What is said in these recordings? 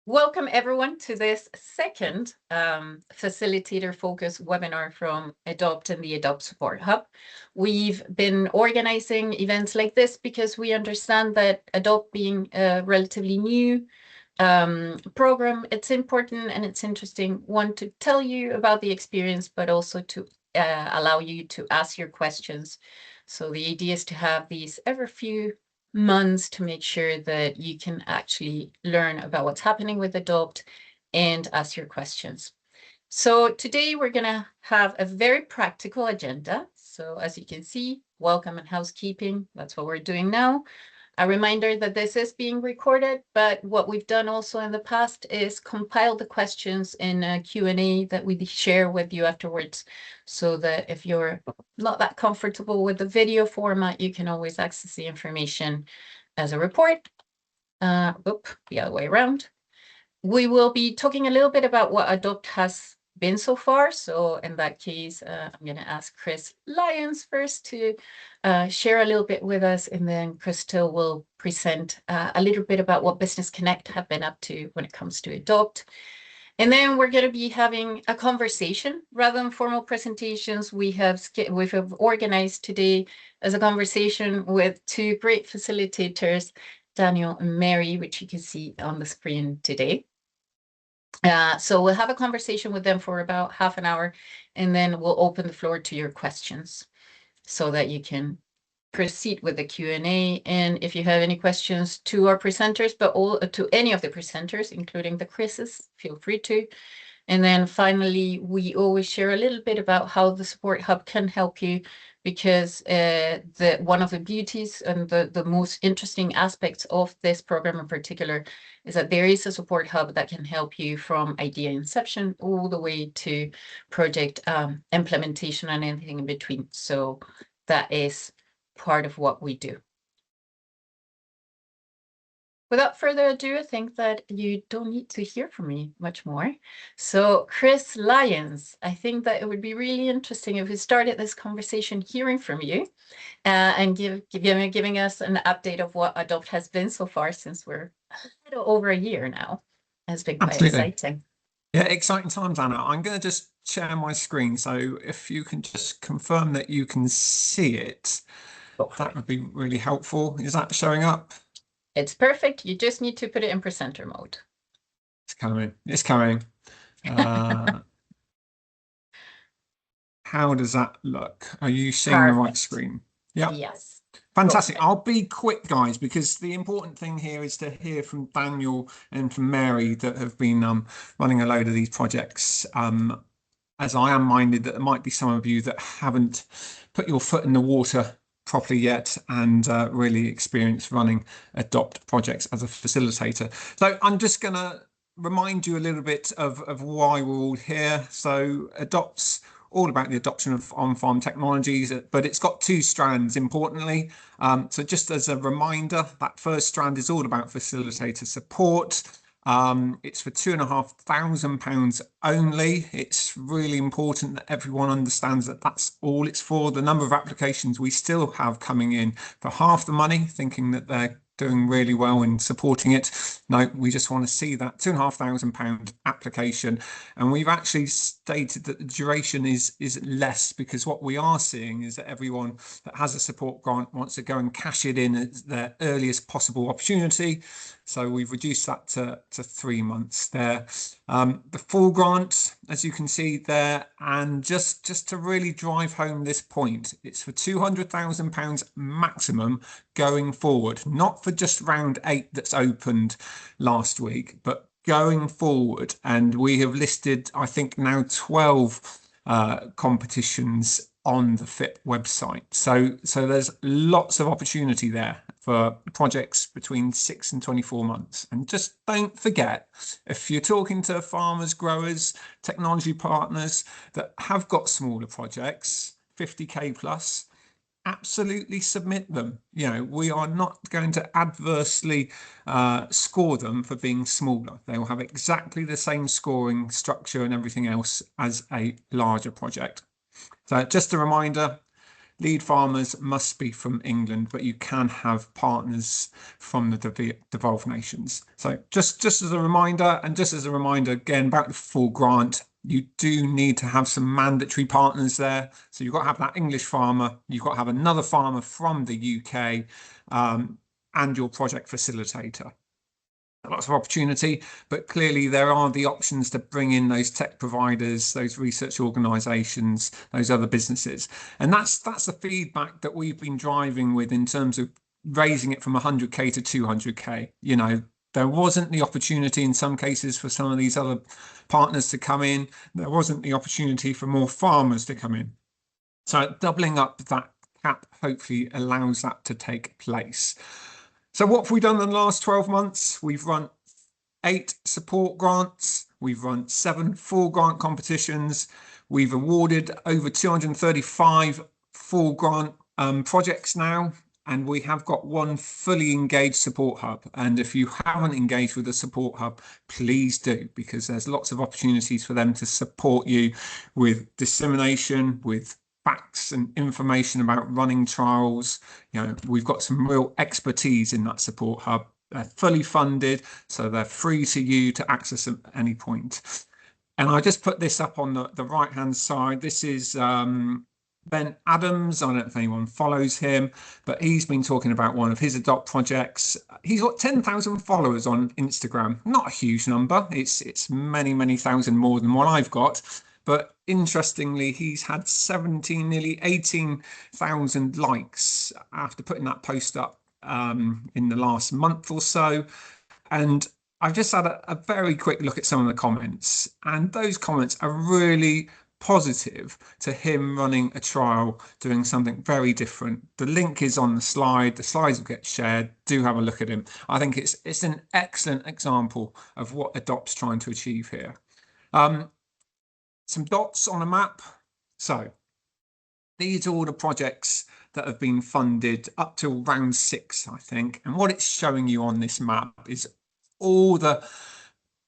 Welcome everyone to this second facilitator focused webinar from Adopt and the Adopt Support Hub. We've been organizing events like this because we understand that Adopt being a relatively new program, it's important and it's interesting, one, to tell you about the experience, but also to allow you to ask your questions. So the idea is to have these every few months to make sure that you can actually learn about what's happening with Adopt and ask your questions. So today we're going to have a very practical agenda. So as you can see, welcome and housekeeping, that's what we're doing now. A reminder that this is being recorded, but what we've done also in the past is compile the questions in a Q&A that we share with you afterwards, so that if you're not that comfortable with the video format, you can always access the information as a report. The other way around. We will be talking a little bit about what Adopt has been so far. So in that case, I'm going to ask Chris Lyons first to share a little bit with us, and then Crystal will present a little bit about what Business Connect have been up to when it comes to Adopt. And then we're going to be having a conversation rather than formal presentations. We have organized today as a conversation with two great facilitators, Daniel and Mary, which you can see on the screen today. So we'll have a conversation with them for about half an hour, and then we'll open the floor to your questions so that you can proceed with the Q&A. And if you have any questions to our presenters, but to any of the presenters, including the Chris's, feel free to. And then finally, we always share a little bit about how the Support Hub can help you, because one of the beauties and the most interesting aspects of this program in particular is that there is a Support Hub that can help you from idea inception all the way to project implementation and anything in between. So that is part of what we do. Without further ado, I think that you don't need to hear from me much more. So Chris Lyons, I think that it would be really interesting if we started this conversation hearing from you and giving us an update of what Adopt has been so far, since we're a little over a year now. It's been quite exciting. Yeah, exciting times, Anna. I'm going to just share my screen. So if you can just confirm that you can see it, that would be really helpful. Is that showing up? It's perfect. You just need to put it in presenter mode. It's coming. It's coming. How does that look? Are you seeing the right screen? Yeah. Yes. Fantastic. I'll be quick, guys, because the important thing here is to hear from Daniel and from Mary that have been running a load of these projects. As I am minded that there might be some of you that haven't put your foot in the water properly yet and really experienced running Adopt projects as a facilitator. So I'm just going to remind you a little bit of why we're all here. So Adopt's all about the adoption of on-farm technologies, but it's got two strands, importantly. So just as a reminder, that first strand is all about facilitator support. It's for £2,500 only. It's really important that everyone understands that that's all it's for. The number of applications we still have coming in for half the money, thinking that they're doing really well in supporting it. No, we just want to see that £2,500 application. And we've actually stated that the duration is less, because what we are seeing is that everyone that has a support grant wants to go and cash it in at their earliest possible opportunity. So we've reduced that to 3 months there. The full grant, as you can see there, and just to really drive home this point, it's for £200,000 maximum going forward, not for just round 8 that's opened last week, but going forward. And we have listed, I think now 12 competitions on the FIP website. So there's lots of opportunity there for projects between 6 and 24 months. And just don't forget, if you're talking to farmers, growers, technology partners that have got smaller projects, 50k plus, absolutely submit them. You know, we are not going to adversely score them for being smaller. They will have exactly the same scoring structure and everything else as a larger project. So just a reminder, lead farmers must be from England, but you can have partners from the devolved nations. So just as a reminder, and just as a reminder again about the full grant, you do need to have some mandatory partners there. So you've got to have that English farmer, you've got to have another farmer from the UK, and your project facilitator. Lots of opportunity, but clearly there are the options to bring in those tech providers, those research organizations, those other businesses. And that's the feedback that we've been driving with in terms of raising it from 100k to 200k. You know, there wasn't the opportunity in some cases for some of these other partners to come in. There wasn't the opportunity for more farmers to come in. So doubling up that cap hopefully allows that to take place. So what have we done in the last 12 months? We've run 8 support grants. We've run 7 full grant competitions. We've awarded over 235 full grant projects now. And we have got 1 fully engaged support hub. And if you haven't engaged with the support hub, please do, because there's lots of opportunities for them to support you with dissemination, with facts and information about running trials. You know, we've got some real expertise in that support hub. They're fully funded, so they're free to you to access at any point. And I just put this up on the right hand side. This is Ben Adams. I don't know if anyone follows him, but he's been talking about one of his adopt projects. He's got 10,000 followers on Instagram. Not a huge number. It's many thousand more than what I've got. But interestingly, he's had 17, nearly 18,000 likes after putting that post up in the last month or so. And I've just had a very quick look at some of the comments, and those comments are really positive to him running a trial, doing something very different. The link is on the slide. The slides will get shared. Do have a look at him. I think it's an excellent example of what Adopt's trying to achieve here. Some dots on a map. So these are all the projects that have been funded up to round 6, I think. And what it's showing you on this map is all the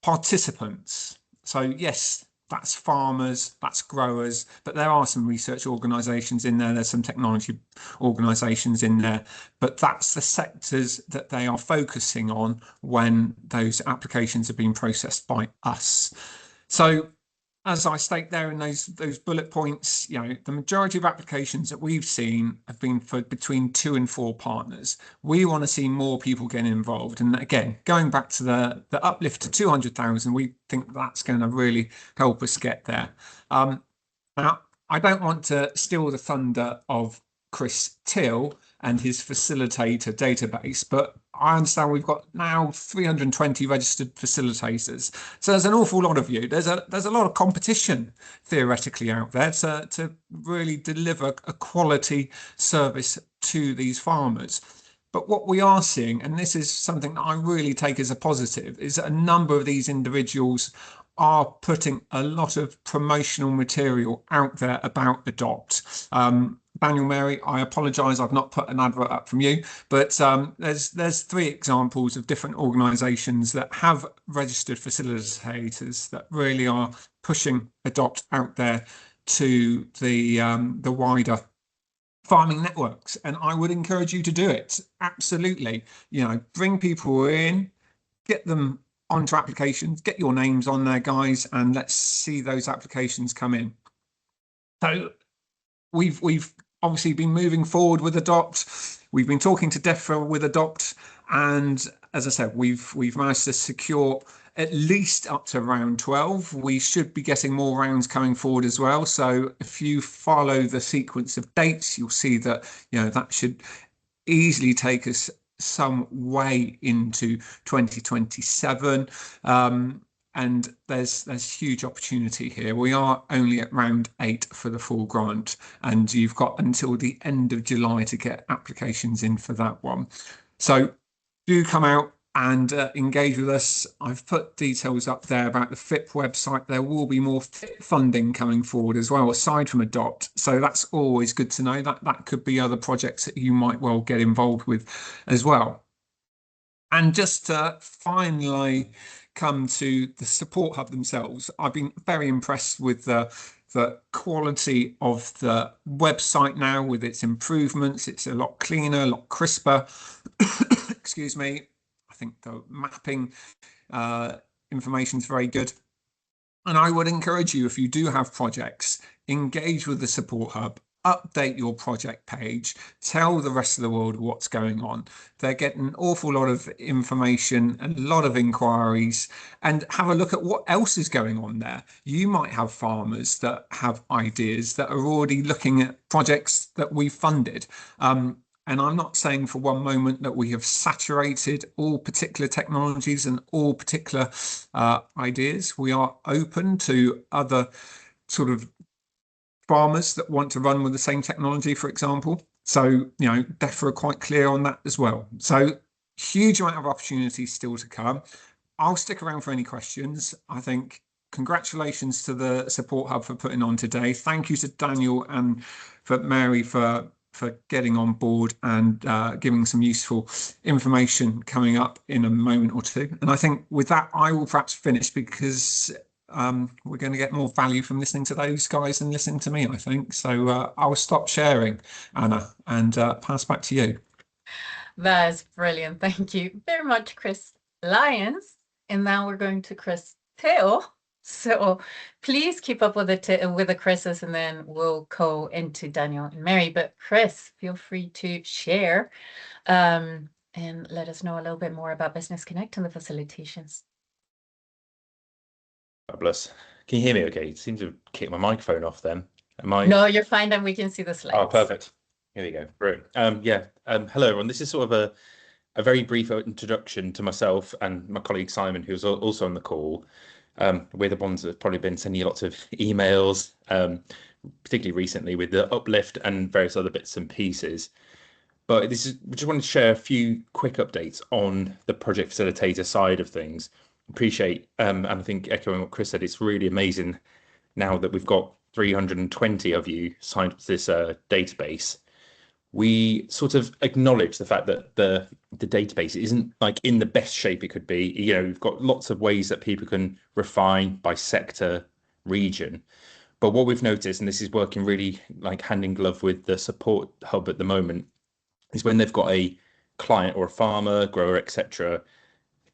participants. So yes, that's farmers, that's growers, but there are some research organisations in there, there's some technology organisations in there, but that's the sectors that they are focusing on when those applications are being processed by us. So as I state there in those bullet points, you know, the majority of applications that we've seen have been for between 2 and 4 partners. We want to see more people getting involved. And again, going back to the uplift to 200,000, we think that's going to really help us get there. Now, I don't want to steal the thunder of Chris Till and his facilitator database, but I understand we've got now 320 registered facilitators. So there's an awful lot of you. There's a lot of competition theoretically out there to really deliver a quality service to these farmers. But what we are seeing, and this is something that I really take as a positive, is that a number of these individuals are putting a lot of promotional material out there about Adopt. Daniel, Mary, I apologise, I've not put an advert up from you, but there's 3 examples of different organisations that have registered facilitators that really are pushing Adopt out there to the wider farming networks. And I would encourage you to do it. Absolutely. You know, bring people in, get them onto applications, get your names on there, guys, and let's see those applications come in. So we've obviously been moving forward with Adopt. We've been talking to DEFRA with Adopt, and as I said, we've managed to secure at least up to round 12. We should be getting more rounds coming forward as well. So if you follow the sequence of dates, you'll see that, you know, that should easily take us some way into 2027. And there's huge opportunity here. We are only at round 8 for the full grant, and you've got until the end of July to get applications in for that one. So do come out and engage with us. I've put details up there about the FIP website. There will be more FIP funding coming forward as well, aside from Adopt. So that's always good to know. That could be other projects that you might well get involved with as well. And just to finally come to the support hub themselves, I've been very impressed with the the quality of the website now with its improvements. It's a lot cleaner, a lot crisper. Excuse me. I think the mapping information is very good. And I would encourage you, if you do have projects, engage with the support hub, update your project page, tell the rest of the world what's going on. They're getting an awful lot of information, a lot of inquiries, and have a look at what else is going on there. You might have farmers that have ideas that are already looking at projects that we funded. And I'm not saying for one moment that we have saturated all particular technologies and all particular ideas. We are open to other sort of farmers that want to run with the same technology, for example. So, you know, DEFRA are quite clear on that as well. So huge amount of opportunities still to come. I'll stick around for any questions. I think congratulations to the support hub for putting on today. Thank you to Daniel and for Mary for getting on board and giving some useful information coming up in a moment or two. And I think with that, I will perhaps finish because we're going to get more value from listening to those guys than listening to me, I think. So I'll stop sharing, Anna, and pass back to you. That is brilliant. Thank you very much, Chris Lyons. And now we're going to Chris Theo. So please keep up with the Chris's, and then we'll go into Daniel and Mary. But Chris, feel free to share and let us know a little bit more about Business Connect and the facilitations. Fabulous. Can you hear me okay? It seems to kick my microphone off then. No, you're fine, and we can see the slides. Oh, perfect. Here we go. Brilliant. Hello, everyone. This is sort of a very brief introduction to myself and my colleague Simon, who's also on the call. We're the ones that have probably been sending you lots of emails, particularly recently with the uplift and various other bits and pieces. But we just wanted to share a few quick updates on the project facilitator side of things. Appreciate, and I think echoing what Chris said, it's really amazing now that we've got 320 of you signed up to this database. We sort of acknowledge the fact that the database isn't like in the best shape it could be. You know, we've got lots of ways that people can refine by sector, region. But what we've noticed, and this is working really like hand in glove with the support hub at the moment, is when they've got a client or a farmer, grower, etc.,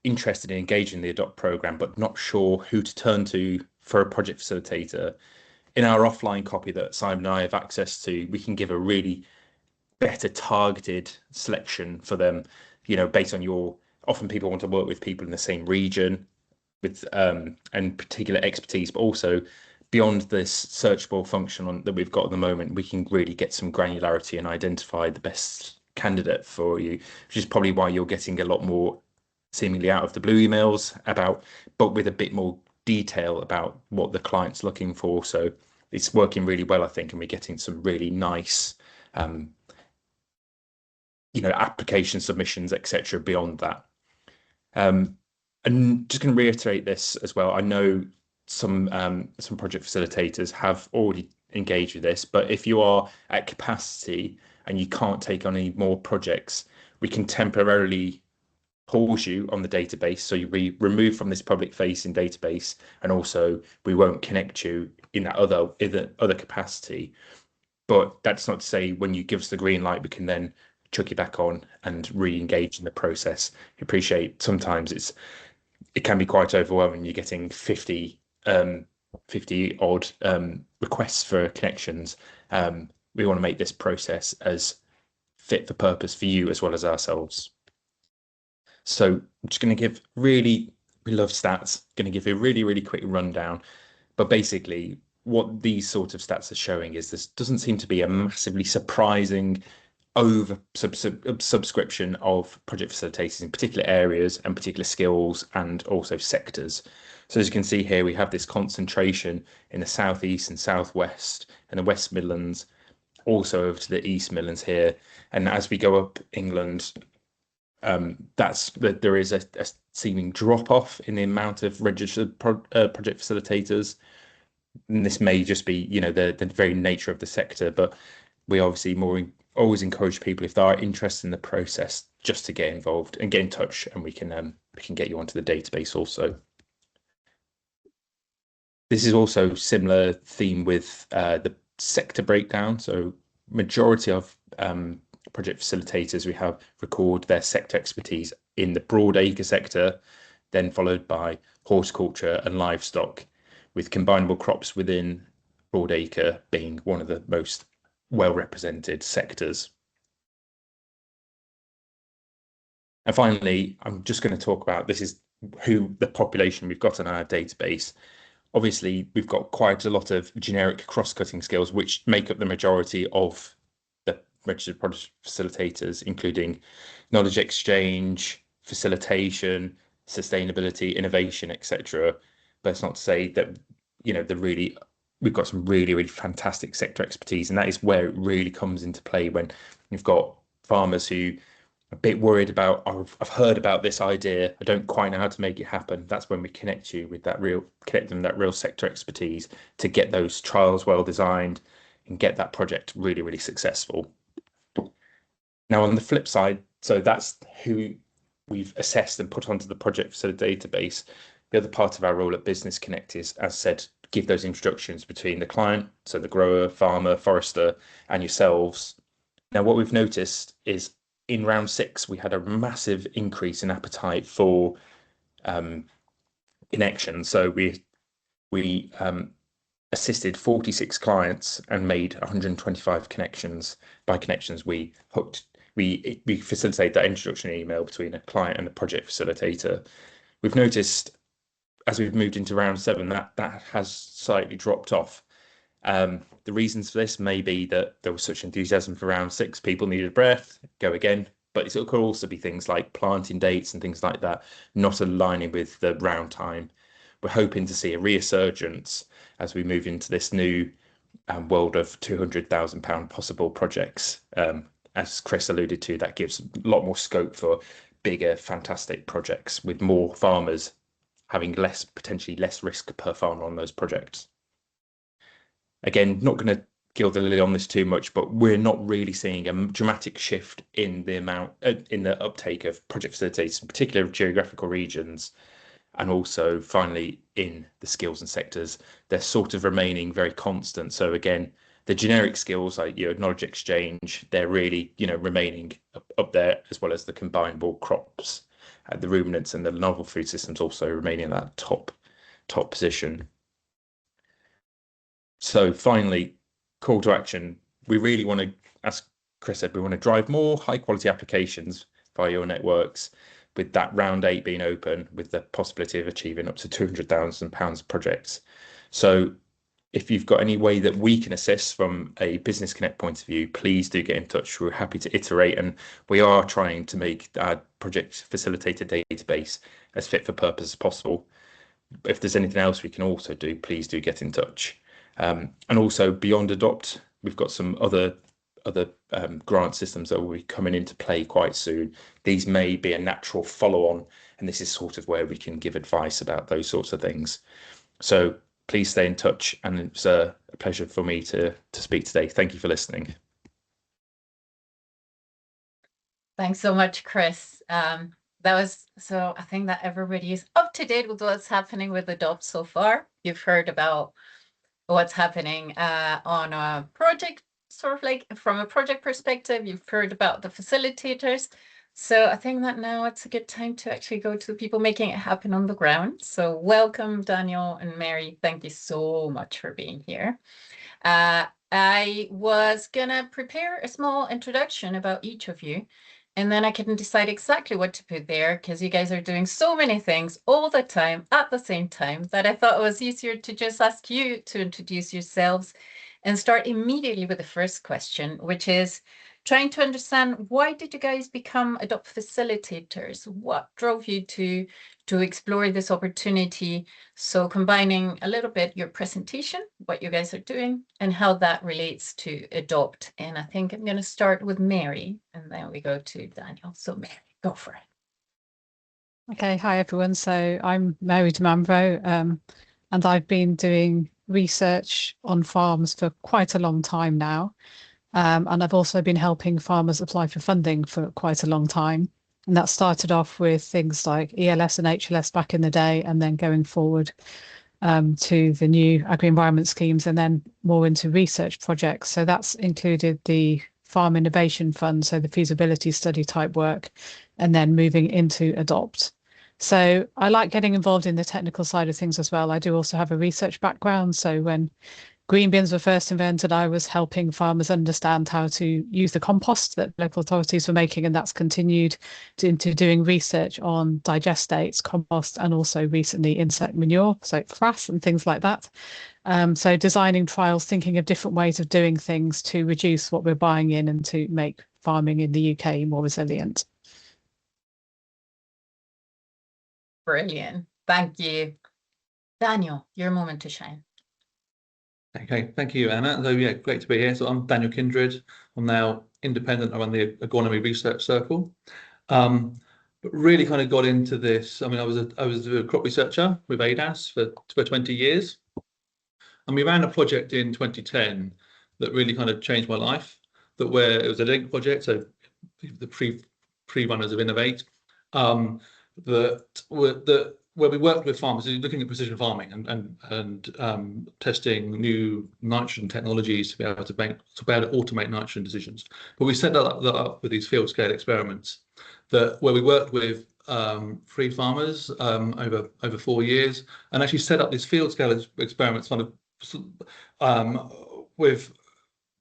interested in engaging the Adopt program, but not sure who to turn to for a project facilitator. In our offline copy that Simon and I have access to, we can give a really better targeted selection for them, you know, based on often people want to work with people in the same region with and particular expertise, but also beyond this searchable function that we've got at the moment, we can really get some granularity and identify the best candidate for you, which is probably why you're getting a lot more seemingly out of the blue emails but with a bit more detail about what the client's looking for. So it's working really well, I think, and we're getting some really nice application submissions, etc. beyond that. And just going to reiterate this as well. I know some project facilitators have already engaged with this, but if you are at capacity and you can't take on any more projects, we can temporarily pause you on the database, so you'll be removed from this public facing database, and also we won't connect you in that other capacity. But that's not to say when you give us the green light, we can then chuck you back on and re-engage in the process. I appreciate sometimes it can be quite overwhelming. You're getting 50 odd requests for connections. We want to make this process as fit for purpose for you as well as ourselves. So I'm just going to give we love stats, going to give you a really, really quick rundown. But basically, what these sort of stats are showing is this doesn't seem to be a massively surprising subscription of project facilitators in particular areas and particular skills and also sectors. So as you can see here, we have this concentration in the southeast and southwest and the West Midlands, also over to the East Midlands here. And as we go up England, there is a seeming drop off in the amount of registered project facilitators. And this may just be, the very nature of the sector, but we obviously always encourage people, if they are interested in the process, just to get involved and get in touch, and we can get you onto the database also. This is also similar theme with the sector breakdown. So majority of project facilitators we have record their sector expertise in the broad acre sector, then followed by horticulture and livestock, with combinable crops within broad acre being one of the most well represented sectors. And finally, I'm just going to talk about, this is who the population we've got in our database. Obviously, we've got quite a lot of generic cross-cutting skills, which make up the majority of the registered project facilitators, including knowledge exchange, facilitation, sustainability, innovation, etc. But it's not to say that, you know, we've got some really, really fantastic sector expertise, and that is where it really comes into play when you've got farmers who a bit worried about, I've heard about this idea, I don't quite know how to make it happen. That's when we connect them with that real sector expertise to get those trials well designed and get that project really, really successful. Now, on the flip side, so that's who we've assessed and put onto the project facilitator database. The other part of our role at Business Connect is, as said, give those introductions between the client, so the grower, farmer, forester, and yourselves. Now, what we've noticed is in round 6, we had a massive increase in appetite for connection. So we assisted 46 clients and made 125 connections. By connections, we facilitate that introduction email between a client and a project facilitator. We've noticed as we've moved into round 7 that has slightly dropped off. The reasons for this may be that there was such enthusiasm for round 6, people needed a breath, go again. But it could also be things like planting dates and things like that not aligning with the round time. We're hoping to see a resurgence as we move into this new world of £200,000 possible projects. As Chris alluded to, that gives a lot more scope for bigger, fantastic projects with more farmers having potentially less risk per farmer on those projects. Again, not going to gild the lily on this too much, but we're not really seeing a dramatic shift in the amount in the uptake of project facilitators, in particular geographical regions, and also finally in the skills and sectors. They're sort of remaining very constant. So again, the generic skills like knowledge exchange, they're really remaining up there, as well as the combinable crops, the ruminants and the novel food systems also remaining in that top position. So finally, call to action. We really want to, as Chris said, we want to drive more high quality applications via your networks, with that round 8 being open, with the possibility of achieving up to £200,000 projects. So if you've got any way that we can assist from a Business Connect point of view, please do get in touch. We're happy to iterate, and we are trying to make our project facilitator database as fit for purpose as possible. If there's anything else we can also do, please do get in touch. And also beyond Adopt, we've got some other grant systems that will be coming into play quite soon. These may be a natural follow-on, and this is sort of where we can give advice about those sorts of things. So please stay in touch, and it's a pleasure for me to speak today. Thank you for listening. Thanks so much, Chris. So I think that everybody is up to date with what's happening with Adopt so far. You've heard about what's happening on a project, sort of like from a project perspective. You've heard about the facilitators. So I think that now it's a good time to actually go to the people making it happen on the ground. So welcome, Daniel and Mary. Thank you so much for being here. I was gonna prepare a small introduction about each of you, and then I couldn't decide exactly what to put there because you guys are doing so many things all the time at the same time that I thought it was easier to just ask you to introduce yourselves and start immediately with the first question, which is trying to understand, why did you guys become Adopt facilitators? What drove you to explore this opportunity? So combining a little bit your presentation, what you guys are doing, and how that relates to Adopt. And I think I'm going to start with Mary, and then we go to Daniel. So Mary, go for it. Okay, hi everyone. So I'm Mary Dimambro, and I've been doing research on farms for quite a long time now. And I've also been helping farmers apply for funding for quite a long time. And that started off with things like ELS and HLS back in the day, and then going forward to the new agri-environment schemes, and then more into research projects. So that's included the Farm Innovation Fund, so the feasibility study type work, and then moving into Adopt. So I like getting involved in the technical side of things as well. I do also have a research background. So when green bins were first invented, I was helping farmers understand how to use the compost that local authorities were making, and that's continued into doing research on digestates, compost, and also recently insect manure, so frass and things like that. So designing trials, thinking of different ways of doing things to reduce what we're buying in and to make farming in the UK more resilient. Brilliant. Thank you. Daniel, your moment to shine. Okay, thank you, Anna. So yeah, great to be here. So I'm Daniel Kindred. I'm now independent. I run the Agronomy Research Circle. But really kind of got into this. I mean, I was a crop researcher with ADAS for 20 years. And we ran a project in 2010 that really kind of changed my life. Where it was a link project, so the pre-runners of Innovate, where we worked with farmers, looking at precision farming and testing new nitrogen technologies to be able to automate nitrogen decisions. But we set that up with these field scale experiments where we worked with 3 farmers over 4 years, and actually set up these field scale experiments kind of with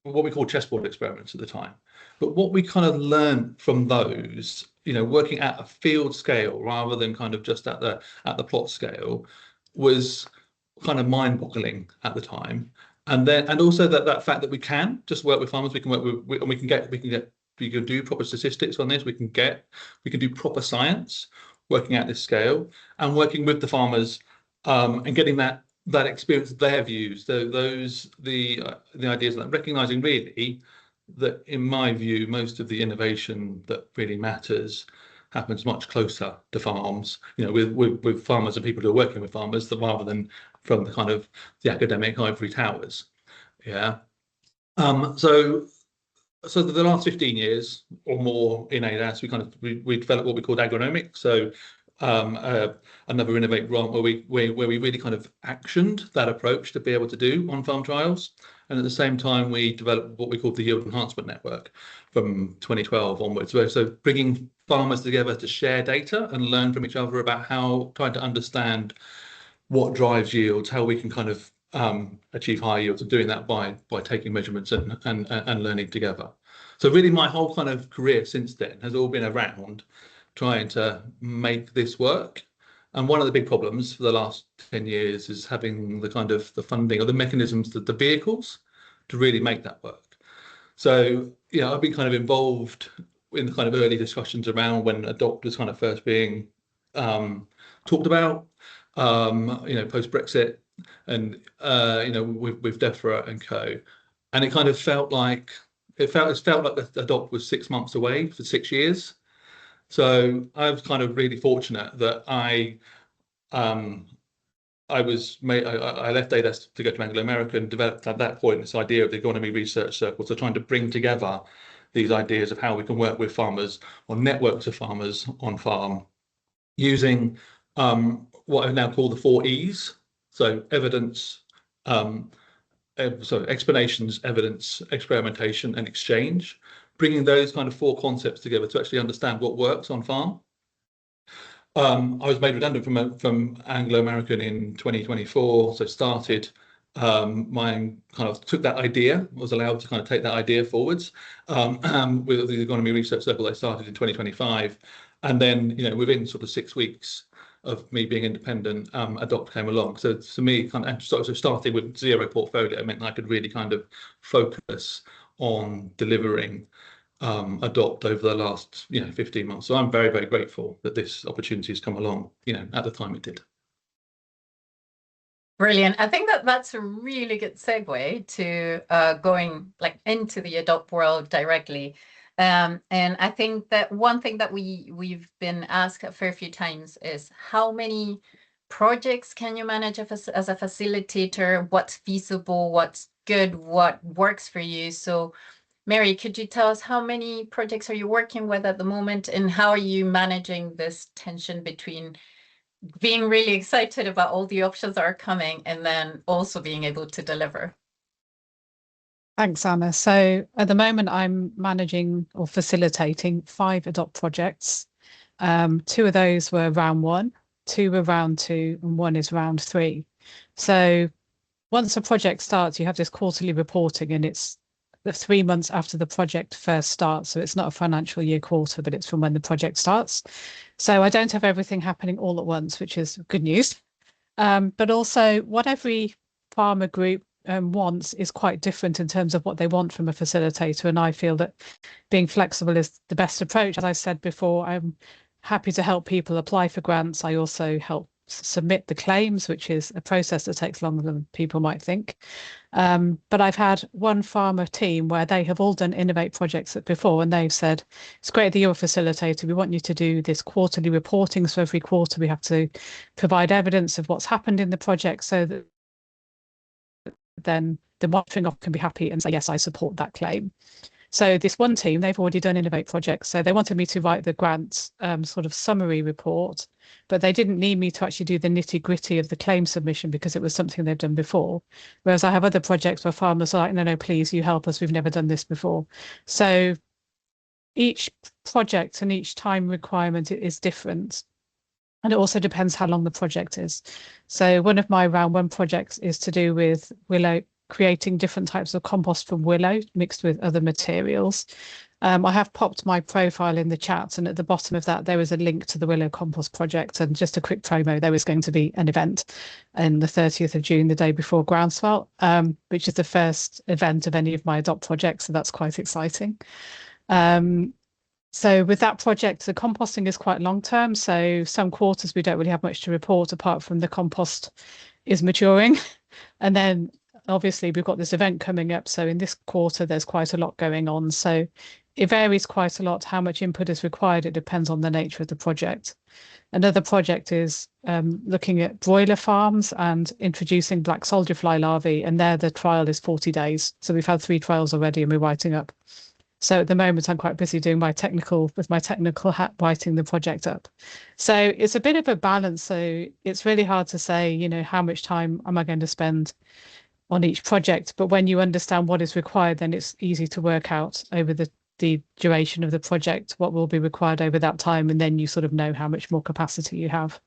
what we call chessboard experiments at the time. But what we kind of learned from those, working at a field scale rather than kind of just at the plot scale, was kind of mind-boggling at the time. And also that fact that we can just work with farmers, we can work with, and we can do proper statistics on this. We can do proper science, working at this scale and working with the farmers, and getting that experience, their views, the ideas, like recognizing really that, in my view, most of the innovation that really matters happens much closer to farms, with farmers and people who are working with farmers, rather than from the kind of the academic ivory towers. Yeah. So the last 15 years or more in ADAS, we developed what we called agronomics. So another Innovate grant where we really kind of actioned that approach to be able to do on-farm trials. And at the same time, we developed what we called the Yield Enhancement Network from 2012 onwards. So bringing farmers together to share data and learn from each other about trying to understand what drives yields, how we can kind of achieve higher yields, and doing that by taking measurements and learning together. So really my whole kind of career since then has all been around trying to make this work. And one of the big problems for the last 10 years is having the kind of the funding or the mechanisms, the vehicles to really make that work. So, I've been kind of involved in the kind of early discussions around when Adopt was kind of first being talked about, post-Brexit, and, with DEFRA and co. And it kind of felt like Adopt was 6 months away for 6 years. So I was kind of really fortunate that I left ADAS to go to Anglo American and developed at that point this idea of the Agronomy Research Circle. So trying to bring together these ideas of how we can work with farmers or networks of farmers on farm using what I now call the 4 E's. So evidence, explanations, evidence, experimentation, and exchange. Bringing those kind of 4 concepts together to actually understand what works on farm. I was made redundant from Anglo American in 2024, so started took that idea, was allowed to kind of take that idea forwards with the Agronomy Research Circle. I started in 2025, and then within sort of 6 weeks of me being independent, Adopt came along. So to me, kind of starting with zero portfolio meant I could really kind of focus on delivering Adopt over the last 15 months. So I'm very, very grateful that this opportunity has come along at the time it did. Brilliant. I think that's a really good segue to going into the Adopt world directly. And I think that one thing that we've been asked a fair few times is how many projects can you manage as a facilitator? What's feasible? What's good? What works for you? So Mary, could you tell us how many projects are you working with at the moment, and how are you managing this tension between being really excited about all the options that are coming, and then also being able to deliver. Thanks, Anna. So at the moment, I'm managing or facilitating 5 adopt projects. 2 of those were round 1, 2 were round 2, and 1 is round 3. So once a project starts, you have this quarterly reporting, and it's the 3 months after the project first starts. So it's not a financial year quarter, but it's from when the project starts. So I don't have everything happening all at once, which is good news. But also what every farmer group wants is quite different in terms of what they want from a facilitator. And I feel that being flexible is the best approach. As I said before, I'm happy to help people apply for grants. I also help submit the claims, which is a process that takes longer than people might think. But I've had one farmer team where they have all done Innovate projects before, and they've said, it's great that you're a facilitator. We want you to do this quarterly reporting. So every quarter we have to provide evidence of what's happened in the project, so that then the monitoring officer can be happy and say, yes, I support that claim. So this one team, they've already done Innovate projects. So they wanted me to write the grant sort of summary report, but they didn't need me to actually do the nitty gritty of the claim submission because it was something they've done before. Whereas I have other projects where farmers are like, no, please, you help us. We've never done this before. So each project and each time requirement is different. And it also depends how long the project is. So one of my round 1 projects is to do with willow, creating different types of compost from willow mixed with other materials. I have popped my profile in the chat, and at the bottom of that there is a link to the Willow Compost project. And just a quick promo, there is going to be an event on the 30th of June, the day before Groundswell, which is the first event of any of my adopt projects, so that's quite exciting. So with that project, the composting is quite long term. So some quarters we don't really have much to report apart from the compost is maturing. And then obviously we've got this event coming up. So in this quarter, there's quite a lot going on. So it varies quite a lot how much input is required. It depends on the nature of the project. Another project is looking at broiler farms and introducing black soldier fly larvae. And there the trial is 40 days. So we've had 3 trials already and we're writing up. So at the moment, I'm quite busy doing my technical hat, writing the project up. So it's a bit of a balance. So it's really hard to say, you know, how much time am I going to spend on each project? But when you understand what is required, then it's easy to work out over the duration of the project what will be required over that time. And then you sort of know how much more capacity you have.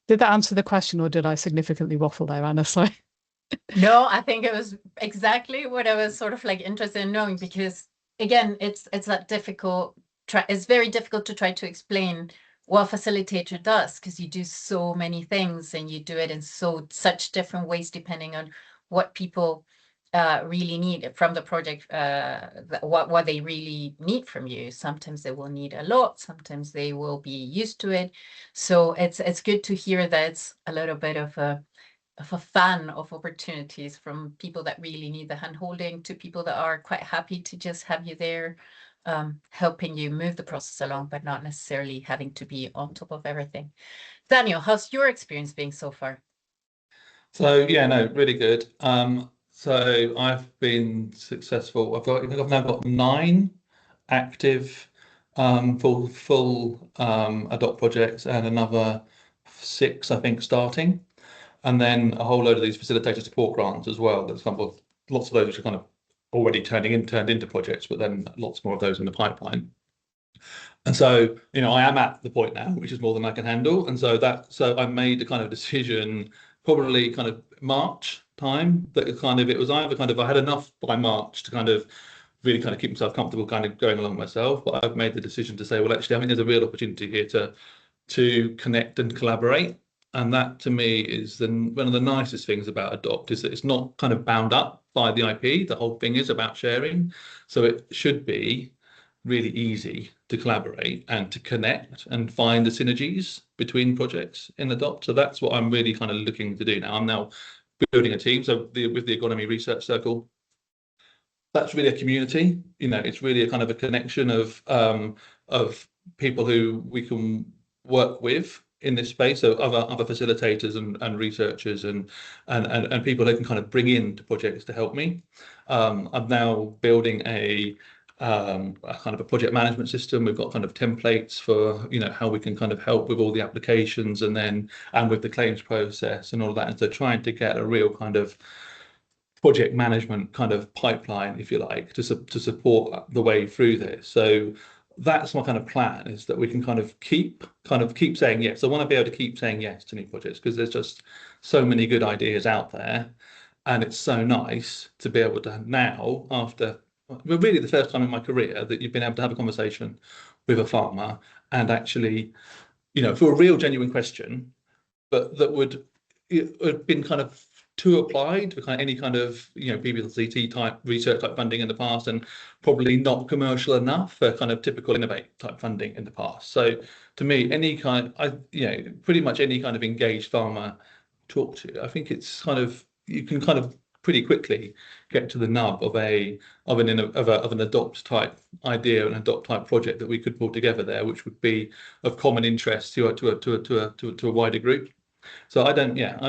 Did that answer the question, or did I significantly waffle there, Anna? Sorry. No, I think it was exactly what I was sort of like interested in knowing, because again, it's that difficult. It's very difficult to try to explain what a facilitator does, because you do so many things and you do it in such different ways depending on what people really need from the project, what they really need from you. Sometimes they will need a lot, sometimes they will be used to it. So it's good to hear that it's a little bit of a fan of opportunities, from people that really need the hand holding to people that are quite happy to just have you there, helping you move the process along, but not necessarily having to be on top of everything. Daniel, how's your experience been so far? So yeah, no, really good. So I've been successful. I've now got 9 active full adopt projects, and another 6, I think, starting. And then a whole load of these facilitator support grants as well. There's kind of lots of those which are kind of already turned into projects, but then lots more of those in the pipeline. And so, you know, I am at the point now, which is more than I can handle. And so I made the kind of decision probably kind of March time, that it was either kind of, I had enough by March to kind of really kind of keep myself comfortable kind of going along myself. But I've made the decision to say, well, actually, I think there's a real opportunity here to connect and collaborate. And that to me is one of the nicest things about Adopt, is that it's not kind of bound up by the IP. The whole thing is about sharing. So it should be really easy to collaborate and to connect and find the synergies between projects in Adopt. So that's what I'm really kind of looking to do now. I'm now building a team. So with the Agronomy Research Circle, that's really a community. You know, it's really a kind of a connection of people who we can work with in this space, so other facilitators and researchers and people who can kind of bring into projects to help me. I'm now building a a kind of a project management system. We've got kind of templates for, you know, how we can kind of help with all the applications and with the claims process and all of that. And so trying to get a real kind of project management kind of pipeline, if you like, to support the way through this. So that's my kind of plan, is that we can kind of keep saying yes. I want to be able to keep saying yes to new projects, because there's just so many good ideas out there, and it's so nice to be able to now, after really the first time in my career that you've been able to have a conversation with a farmer and actually, you know, for a real genuine question, but that would have been kind of too applied for kind of any kind of, you know, PBLCT type research type funding in the past, and probably not commercial enough for kind of typical innovate type funding in the past. So to me, any kind, pretty much any kind of engaged farmer talk to, I think it's kind of, you can kind of pretty quickly get to the nub of an adopt type idea, an adopt type project that we could pull together there, which would be of common interest to a wider group. So I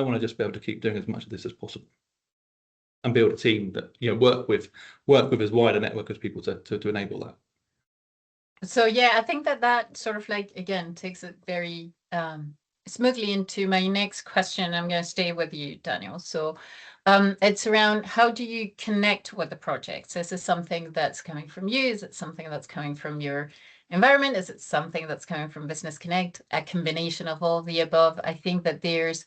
want to just be able to keep doing as much of this as possible, and build a team that, you know, work with as wide a network as people to enable that. So yeah, I think that sort of like, again, takes it very smoothly into my next question. I'm going to stay with you, Daniel. So it's around, how do you connect with the projects? Is this something that's coming from you? Is it something that's coming from your environment? Is it something that's coming from Business Connect? A combination of all of the above. I think that there's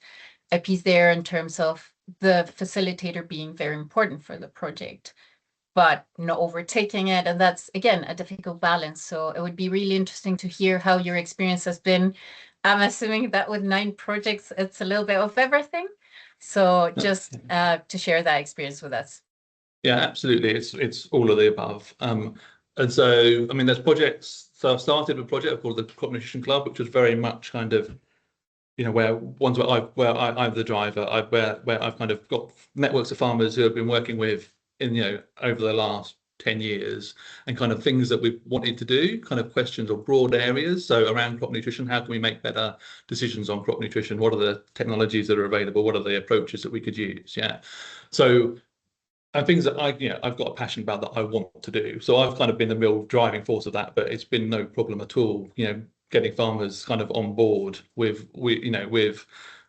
a piece there in terms of the facilitator being very important for the project, but not overtaking it. And that's, again, a difficult balance. So it would be really interesting to hear how your experience has been. I'm assuming that with 9 projects, it's a little bit of everything. So just to share that experience with us. Yeah, absolutely. It's all of the above. And so, I mean, there's projects. So I've started with a project called the Crop Nutrition Club, which was very much kind of, you know, where I'm the driver, where I've kind of got networks of farmers who have been working with in, you know, over the last 10 years, and kind of things that we've wanted to do, kind of questions or broad areas. So around crop nutrition, how can we make better decisions on crop nutrition? What are the technologies that are available? What are the approaches that we could use? Yeah. So, and things that I've got a passion about that I want to do. So I've kind of been the real driving force of that, but it's been no problem at all, you know, getting farmers kind of on board with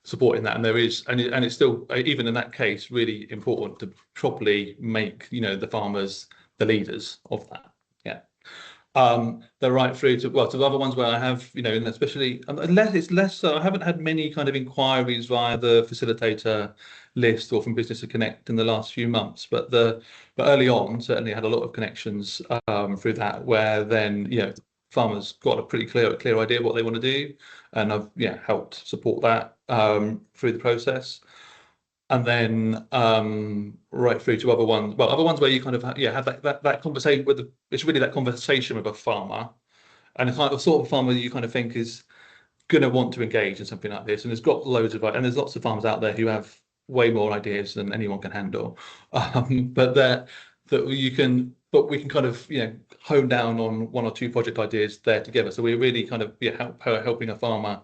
supporting that. And there is, and it's still, even in that case, really important to properly make, you know, the farmers the leaders of that. Yeah. They're right through to the other ones where I have, you know, and especially it's less so. I haven't had many kind of inquiries via the facilitator list or from Business to Connect in the last few months, but early on certainly had a lot of connections through that, where then, you know, farmers got a pretty clear idea of what they want to do, and I've helped support that through the process. And then right through to other ones where you kind of have that conversation with it's really that conversation with a farmer, and a kind of sort of farmer you kind of think is going to want to engage in something like this, and has got loads of, and there's lots of farmers out there who have way more ideas than anyone can handle, but we can kind of hone down on 1 or 2 project ideas there together. So we're really kind of helping a farmer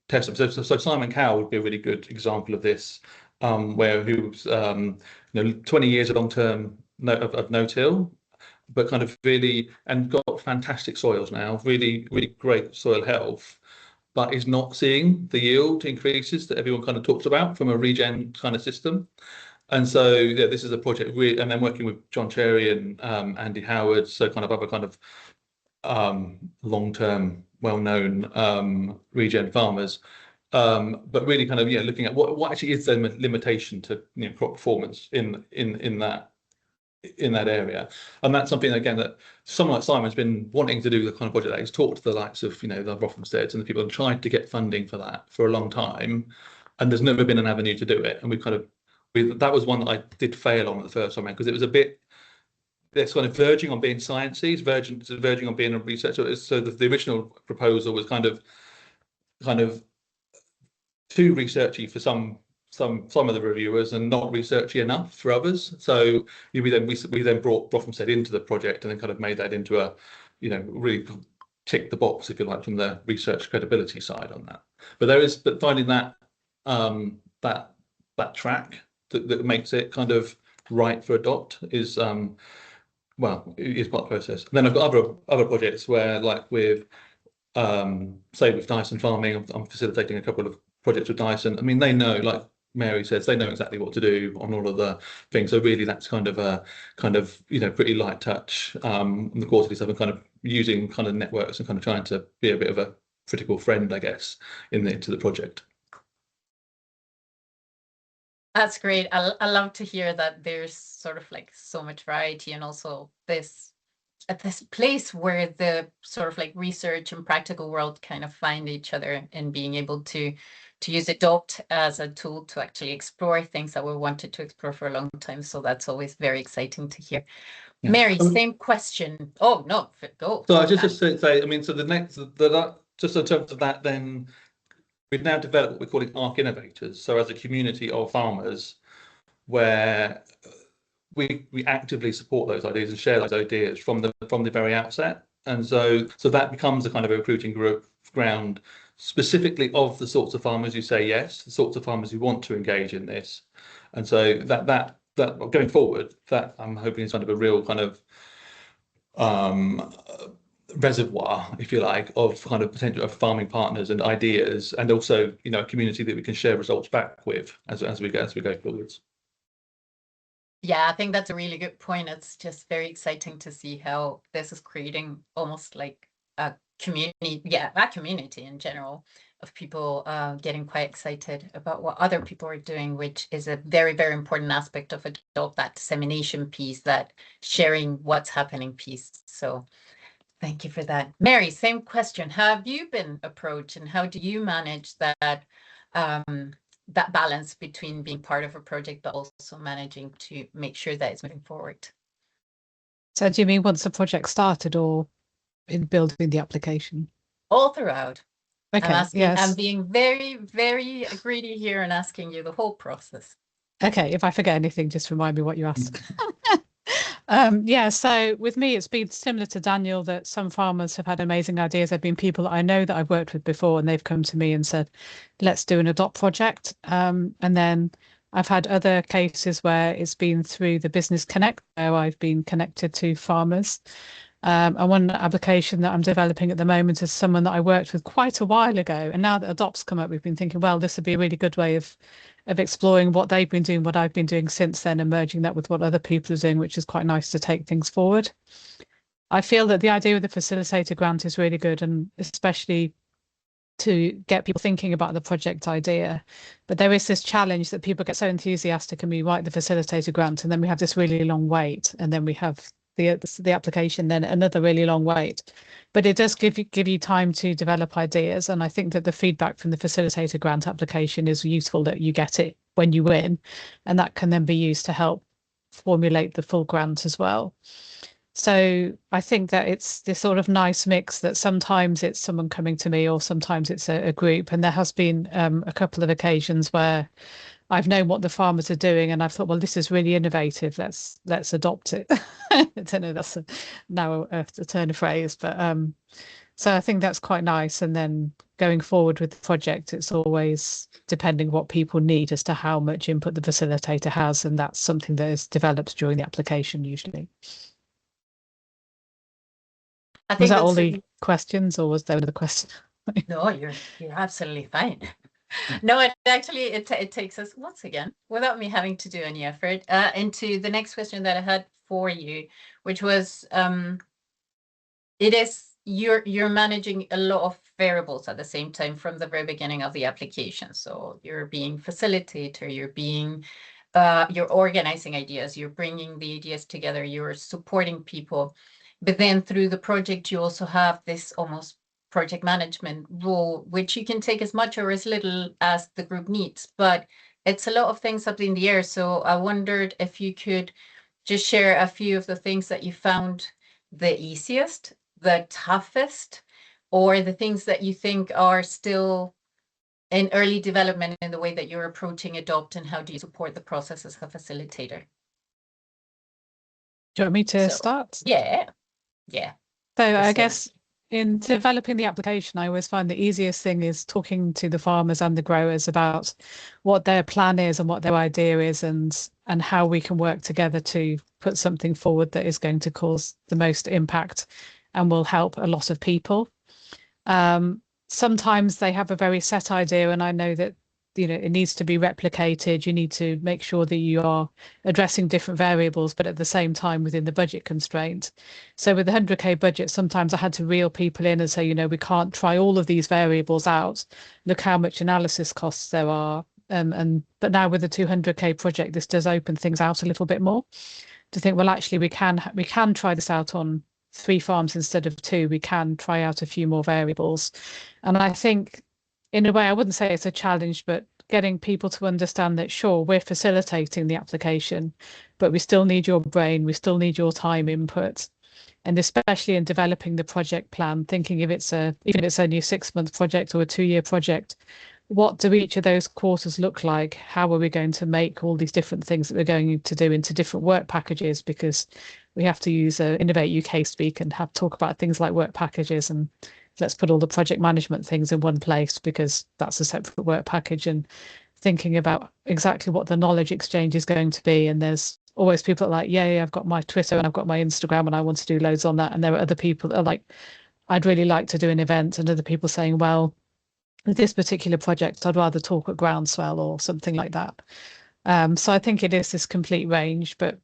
test them. So Simon Cowell would be a really good example of this, where he was 20 years of long-term of no-till, but kind of really, and got fantastic soils now, really great soil health, but is not seeing the yield increases that everyone kind of talks about from a regen kind of system. And so this is a project and then working with John Cherry and Andy Howard, so kind of other kind of long-term well-known regen farmers, but really kind of looking at what actually is the limitation to crop performance in that area. And that's something, again, that someone like Simon's been wanting to do, the kind of project that he's talked to the likes of the Rothamsteads and the people who have tried to get funding for that for a long time, and there's never been an avenue to do it. And that was one that I did fail on the first time, because it was a bit, it's kind of verging on being sciencey, it's verging on being a researcher. So the original proposal was kind of too researchy for some of the reviewers, and not researchy enough for others. So we then brought Rothamsted into the project, and then kind of made that into a really tick the box, if you like, from the research credibility side on that. But finding that that track that makes it kind of right for adopt is well, it is part of the process. And then I've got other projects where, like with say with Dyson Farming, I'm facilitating a couple of projects with Dyson. I mean, they know, like Mary says, they know exactly what to do on all of the things. So really, that's kind of a pretty light touch. The quarterly stuff and kind of using kind of networks and kind of trying to be a bit of a critical friend, I guess, into the project. That's great. I love to hear that there's sort of like so much variety, and also this place where the sort of like research and practical world kind of find each other, and being able to use Adopt as a tool to actually explore things that we wanted to explore for a long time. So that's always very exciting to hear. Yeah. Mary, same question. Oh no, go. So I just say, I mean, so the next, just in terms of that, then we've now developed what we're calling ARC Innovators. So as a community of farmers, where we actively support those ideas and share those ideas from the very outset. And so that becomes a kind of a recruiting ground specifically of the sorts of farmers who say yes, the sorts of farmers who want to engage in this. And so that going forward, that I'm hoping is kind of a real kind of reservoir, if you like, of kind of potential of farming partners and ideas, and also, you know, a community that we can share results back with as we go forwards. Yeah, I think that's a really good point. It's just very exciting to see how this is creating almost like a community, a community in general of people getting quite excited about what other people are doing, which is a very, very important aspect of Adopt, that dissemination piece, that sharing what's happening piece. So thank you for that. Mary, same question. Have you been approached, and how do you manage that that balance between being part of a project but also managing to make sure that it's moving forward? So do you mean once the project started, or in building the application? All throughout. Okay, yes. I'm being very, very greedy here and asking you the whole process. Okay, if I forget anything, just remind me what you asked. Yeah, so with me, it's been similar to Daniel, that some farmers have had amazing ideas. There have been people that I know that I've worked with before, and they've come to me and said, let's do an Adopt project. And then I've had other cases where it's been through the Business Connect, where I've been connected to farmers. And one application that I'm developing at the moment is someone that I worked with quite a while ago. And now that Adopt's come up, we've been thinking, well, this would be a really good way of exploring what they've been doing, what I've been doing since then, and merging that with what other people are doing, which is quite nice to take things forward. I feel that the idea of the facilitator grant is really good, and especially to get people thinking about the project idea. But there is this challenge that people get so enthusiastic and we write the facilitator grant, and then we have this really long wait, and then we have the application, then another really long wait. But it does give you time to develop ideas, and I think that the feedback from the facilitator grant application is useful, that you get it when you win, and that can then be used to help formulate the full grant as well. So I think that it's this sort of nice mix, that sometimes it's someone coming to me, or sometimes it's a group. And there has been a couple of occasions where I've known what the farmers are doing, and I've thought, well, this is really innovative. Let's adopt it. I don't know, that's now a turn of phrase, but so I think that's quite nice. And then going forward with the project, it's always depending what people need as to how much input the facilitator has, and that's something that is developed during the application usually. Was that all the questions, or was there another question? No, you're absolutely fine. No, it takes us once again, without me having to do any effort, into the next question that I had for you, which was, it is you're managing a lot of variables at the same time from the very beginning of the application. So you're being facilitator, you're organizing ideas, you're bringing the ideas together, you're supporting people. But then through the project, you also have this almost project management role, which you can take as much or as little as the group needs. But it's a lot of things up in the air. So I wondered if you could just share a few of the things that you found the easiest, the toughest, or the things that you think are still in early development in the way that you're approaching Adopt, and how do you support the process as a facilitator? Do you want me to start? Yeah. So I guess in developing the application, I always find the easiest thing is talking to the farmers and the growers about what their plan is and what their idea is, and how we can work together to put something forward that is going to cause the most impact and will help a lot of people. Sometimes they have a very set idea, and I know that it needs to be replicated. You need to make sure that you are addressing different variables, but at the same time within the budget constraint. So with the 100k budget, sometimes I had to reel people in and say, we can't try all of these variables out. Look how much analysis costs there are. But now with the 200k project, this does open things out a little bit more to think, well, actually we can try this out on 3 farms instead of 2. We can try out a few more variables. And I think, in a way, I wouldn't say it's a challenge, but getting people to understand that, sure, we're facilitating the application, but we still need your brain, we still need your time input. And especially in developing the project plan, thinking if even if it's only a 6-month project or a 2-year project, what do each of those quarters look like? How are we going to make all these different things that we're going to do into different work packages? Because we have to use Innovate UK speak and talk about things like work packages, and let's put all the project management things in one place because that's a separate work package, and thinking about exactly what the knowledge exchange is going to be. And there's always people that are like, yeah, I've got my Twitter and I've got my Instagram and I want to do loads on that. And there are other people that are like, I'd really like to do an event, and other people saying, well, with this particular project, I'd rather talk at Groundswell or something like that. So I think it is this complete range, but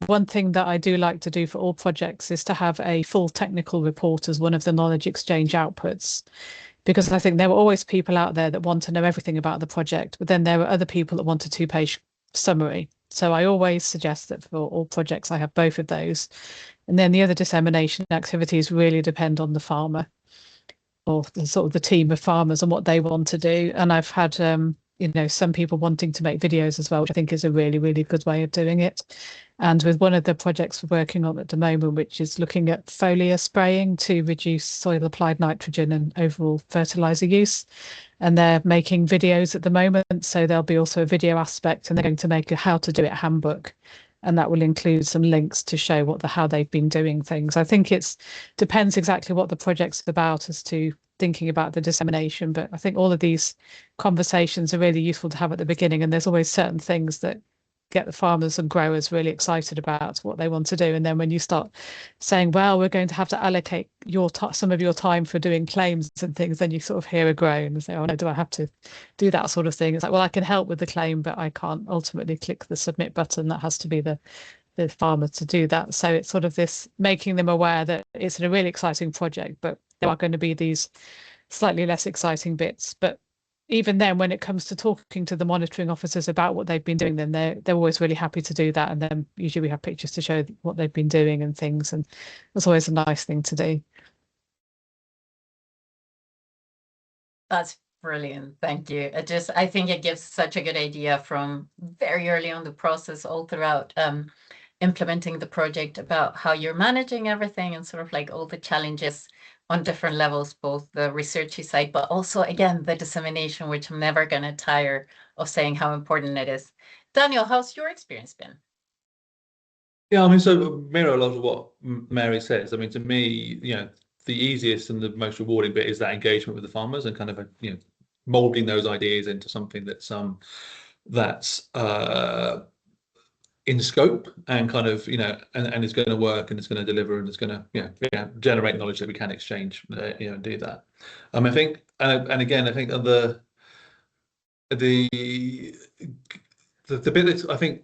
one thing that I do like to do for all projects is to have a full technical report as one of the knowledge exchange outputs, because I think there are always people out there that want to know everything about the project, but then there are other people that want a 2-page summary. So I always suggest that for all projects, I have both of those. And then the other dissemination activities really depend on the farmer or the team of farmers and what they want to do. And I've had some people wanting to make videos as well, which I think is a really, really good way of doing it. And with one of the projects we're working on at the moment, which is looking at foliar spraying to reduce soil applied nitrogen and overall fertilizer use. And they're making videos at the moment. So there'll be also a video aspect, and they're going to make a how to do it handbook. And that will include some links to show how they've been doing things. I think depends exactly what the project's about as to thinking about the dissemination. But I think all of these conversations are really useful to have at the beginning. And there's always certain things that get the farmers and growers really excited about what they want to do. And then when you start saying, well, we're going to have to allocate some of your time for doing claims and things, then you sort of hear a groan and say, oh no, do I have to do that sort of thing? It's like, well, I can help with the claim, but I can't ultimately click the submit button. That has to be the farmer to do that. So it's sort of this making them aware that it's a really exciting project, but there are going to be these slightly less exciting bits. But even then, when it comes to talking to the monitoring officers about what they've been doing, then they're always really happy to do that. And then usually we have pictures to show what they've been doing and things. And that's always a nice thing to do. That's brilliant. Thank you. I think it gives such a good idea from very early on the process all throughout implementing the project about how you're managing everything and sort of like all the challenges on different levels, both the researchy side, but also, again, the dissemination, which I'm never going to tire of saying how important it is. Daniel, how's your experience been? Yeah, I mean, so mirror a lot of what Mary says. I mean, to me, the easiest and the most rewarding bit is that engagement with the farmers and kind of, molding those ideas into something that's in scope and kind of, and it's going to work and it's going to deliver and it's going to, generate knowledge that we can exchange, and do that. I think, and again, I think the bit that I think,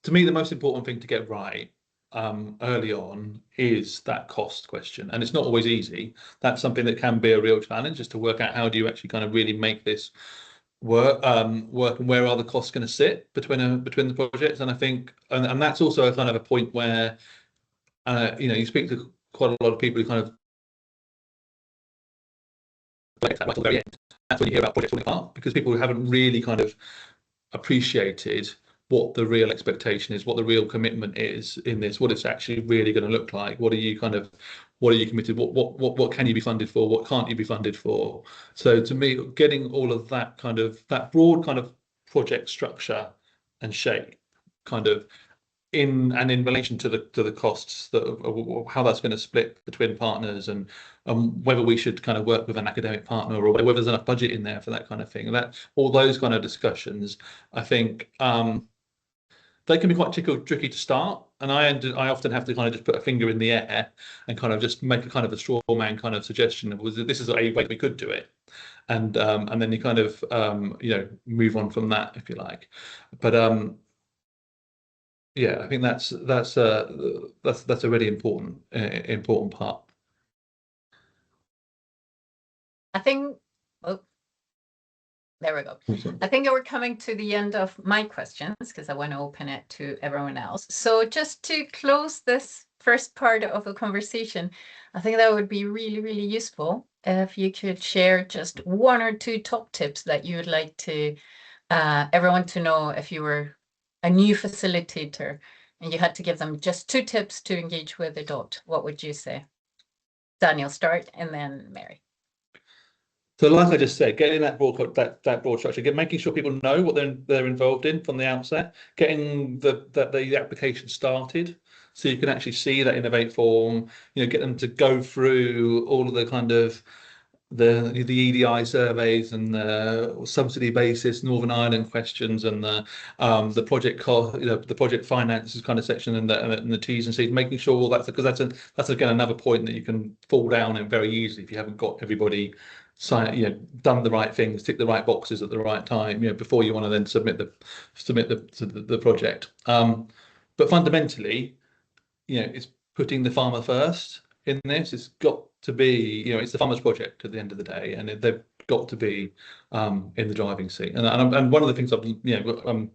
to me, the most important thing to get right early on is that cost question, and it's not always easy. That's something that can be a real challenge, is to work out how do you actually kind of really make this work and where are the costs going to sit between the projects. And I think and that's also a kind of a point where you speak to quite a lot of people who kind of at the very end. That's when you hear about projects falling apart, because people haven't really kind of appreciated what the real expectation is, what the real commitment is in this, what it's actually really going to look like. What are you committed? What can you be funded for? What can't you be funded for? So to me, getting all of that broad kind of project structure and shape kind of in relation to the costs, that how that's going to split between partners, and whether we should kind of work with an academic partner, or whether there's enough budget in there for that kind of thing. That all those kind of discussions, I think, they can be quite tricky to start, and I often have to kind of just put a finger in the air and kind of just make a kind of a straw man kind of suggestion of, this is a way we could do it, and then you kind of move on from that, if you like. But yeah, I think that's a really important part. I think, oh, there we go. I think we're coming to the end of my questions, because I want to open it to everyone else. So just to close this first part of the conversation, I think that would be really, really useful if you could share just 1 or 2 top tips that you would like to everyone to know if you were a new facilitator and you had to give them just 2 tips to engage with Adopt. What would you say? Daniel, start, and then Mary. So, like I just said, getting that broad structure, making sure people know what they're involved in from the outset, getting the application started, so you can actually see that Innovate form. Get them to go through all of the kind of the EDI surveys and the subsidy basis, Northern Ireland questions, and the project cost, the project finances kind of section, and the T's and C's, making sure all that's, because that's again another point that you can fall down in very easily if you haven't got everybody done the right things, tick the right boxes at the right time, before you want to then submit the project. But fundamentally, it's putting the farmer first in this. It's got to be, it's the farmer's project at the end of the day, and they've got to be in the driving seat. And one of the things I'm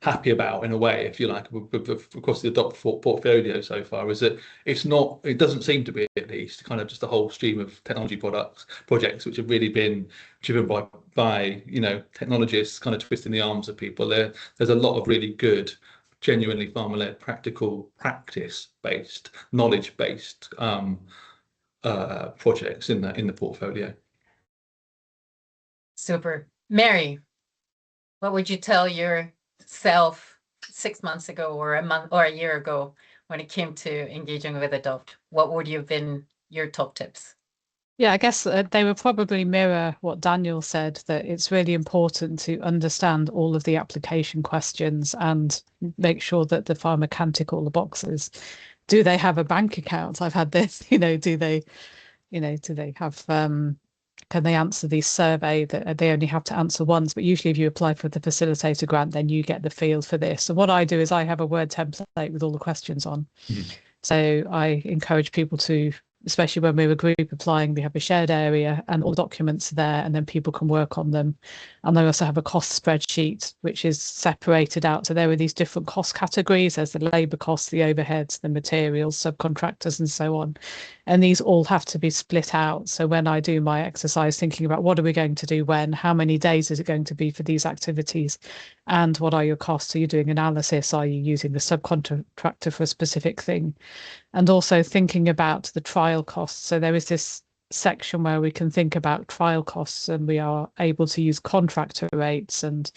happy about, in a way, if you like, across the Adopt portfolio so far, is that it doesn't seem to be, at least, kind of just a whole stream of technology projects which have really been driven by technologists kind of twisting the arms of people. There's a lot of really good, genuinely farmer-led, practical, practice-based, knowledge-based projects in the portfolio. Super. Mary, what would you tell yourself 6 months ago, or a month or a year ago, when it came to engaging with Adopt? What would have been your top tips? Yeah, I guess they would probably mirror what Daniel said, that it's really important to understand all of the application questions and make sure that the farmer can tick all the boxes. Do they have a bank account? I've had this, do they have, can they answer the survey that they only have to answer once? But usually if you apply for the facilitator grant, then you get the field for this. So what I do is I have a Word template with all the questions on. So I encourage people to, especially when we're a group applying, we have a shared area and all the documents are there, and then people can work on them. And I also have a cost spreadsheet, which is separated out. So there are these different cost categories. There's the labour costs, the overheads, the materials, subcontractors, and so on. And these all have to be split out. So when I do my exercise, thinking about what are we going to do when, how many days is it going to be for these activities, and what are your costs? Are you doing analysis? Are you using the subcontractor for a specific thing? And also thinking about the trial costs. So there is this section where we can think about trial costs, and we are able to use contractor rates and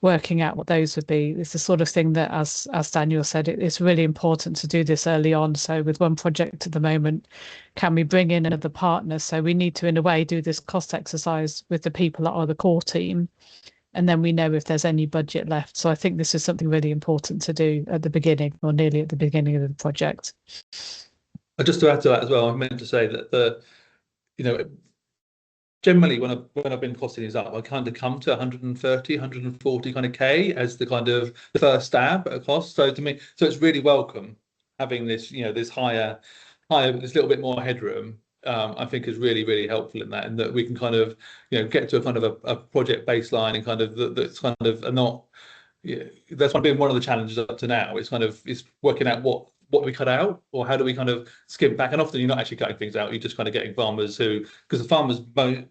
working out what those would be. It's the sort of thing that, as Daniel said, it's really important to do this early on. So with one project at the moment, can we bring in another partner? So we need to, in a way, do this cost exercise with the people that are the core team, and then we know if there's any budget left. So I think this is something really important to do at the beginning, or nearly at the beginning of the project. Just to add to that as well, I meant to say that generally when I've been costing these up, I kind of come to 130, 140 kind of K as the kind of the first stab at a cost. So to me, it's really welcome having this, this higher, this little bit more headroom. I think is really, really helpful in that, and that we can kind of, get to a kind of a project baseline, and kind of that's kind of not. That's been one of the challenges up to now. It's working out what we cut out, or how do we kind of skip back. And often you're not actually cutting things out. You're just kind of getting farmers who, because the farmers,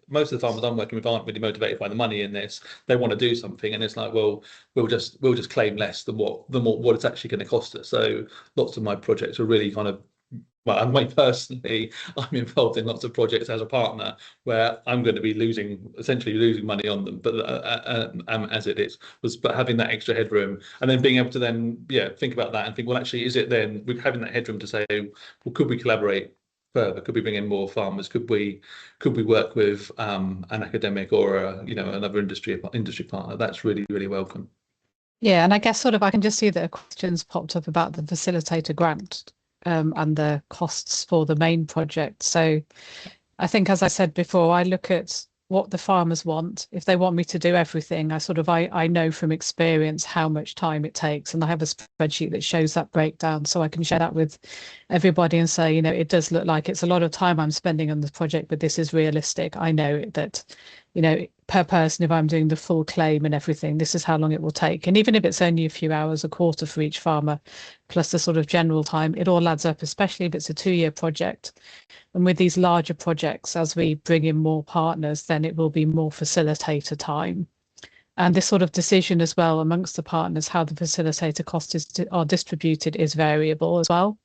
most of the farmers I'm working with aren't really motivated by the money in this. They want to do something, and it's like, well, we'll just claim less than what it's actually going to cost us. So lots of my projects are really kind of well, and me personally, I'm involved in lots of projects as a partner where I'm going to be essentially losing money on them, but as it is, but having that extra headroom and then being able to then, think about that and think, well, actually, is it then we're having that headroom to say, well, could we collaborate further? Could we bring in more farmers? Could we work with an academic or another industry partner? That's really, really welcome. Yeah, and I guess sort of I can just see that a question's popped up about the facilitator grant and the costs for the main project. So I think, as I said before, I look at what the farmers want. If they want me to do everything, I know from experience how much time it takes, and I have a spreadsheet that shows that breakdown, so I can share that with everybody and say, it does look like it's a lot of time I'm spending on this project, but this is realistic. I know that, per person, if I'm doing the full claim and everything, this is how long it will take. And even if it's only a few hours, a quarter for each farmer, plus the sort of general time, it all adds up, especially if it's a 2-year project. And with these larger projects, as we bring in more partners, then it will be more facilitator time. And this sort of decision as well amongst the partners, how the facilitator costs are distributed is variable as well.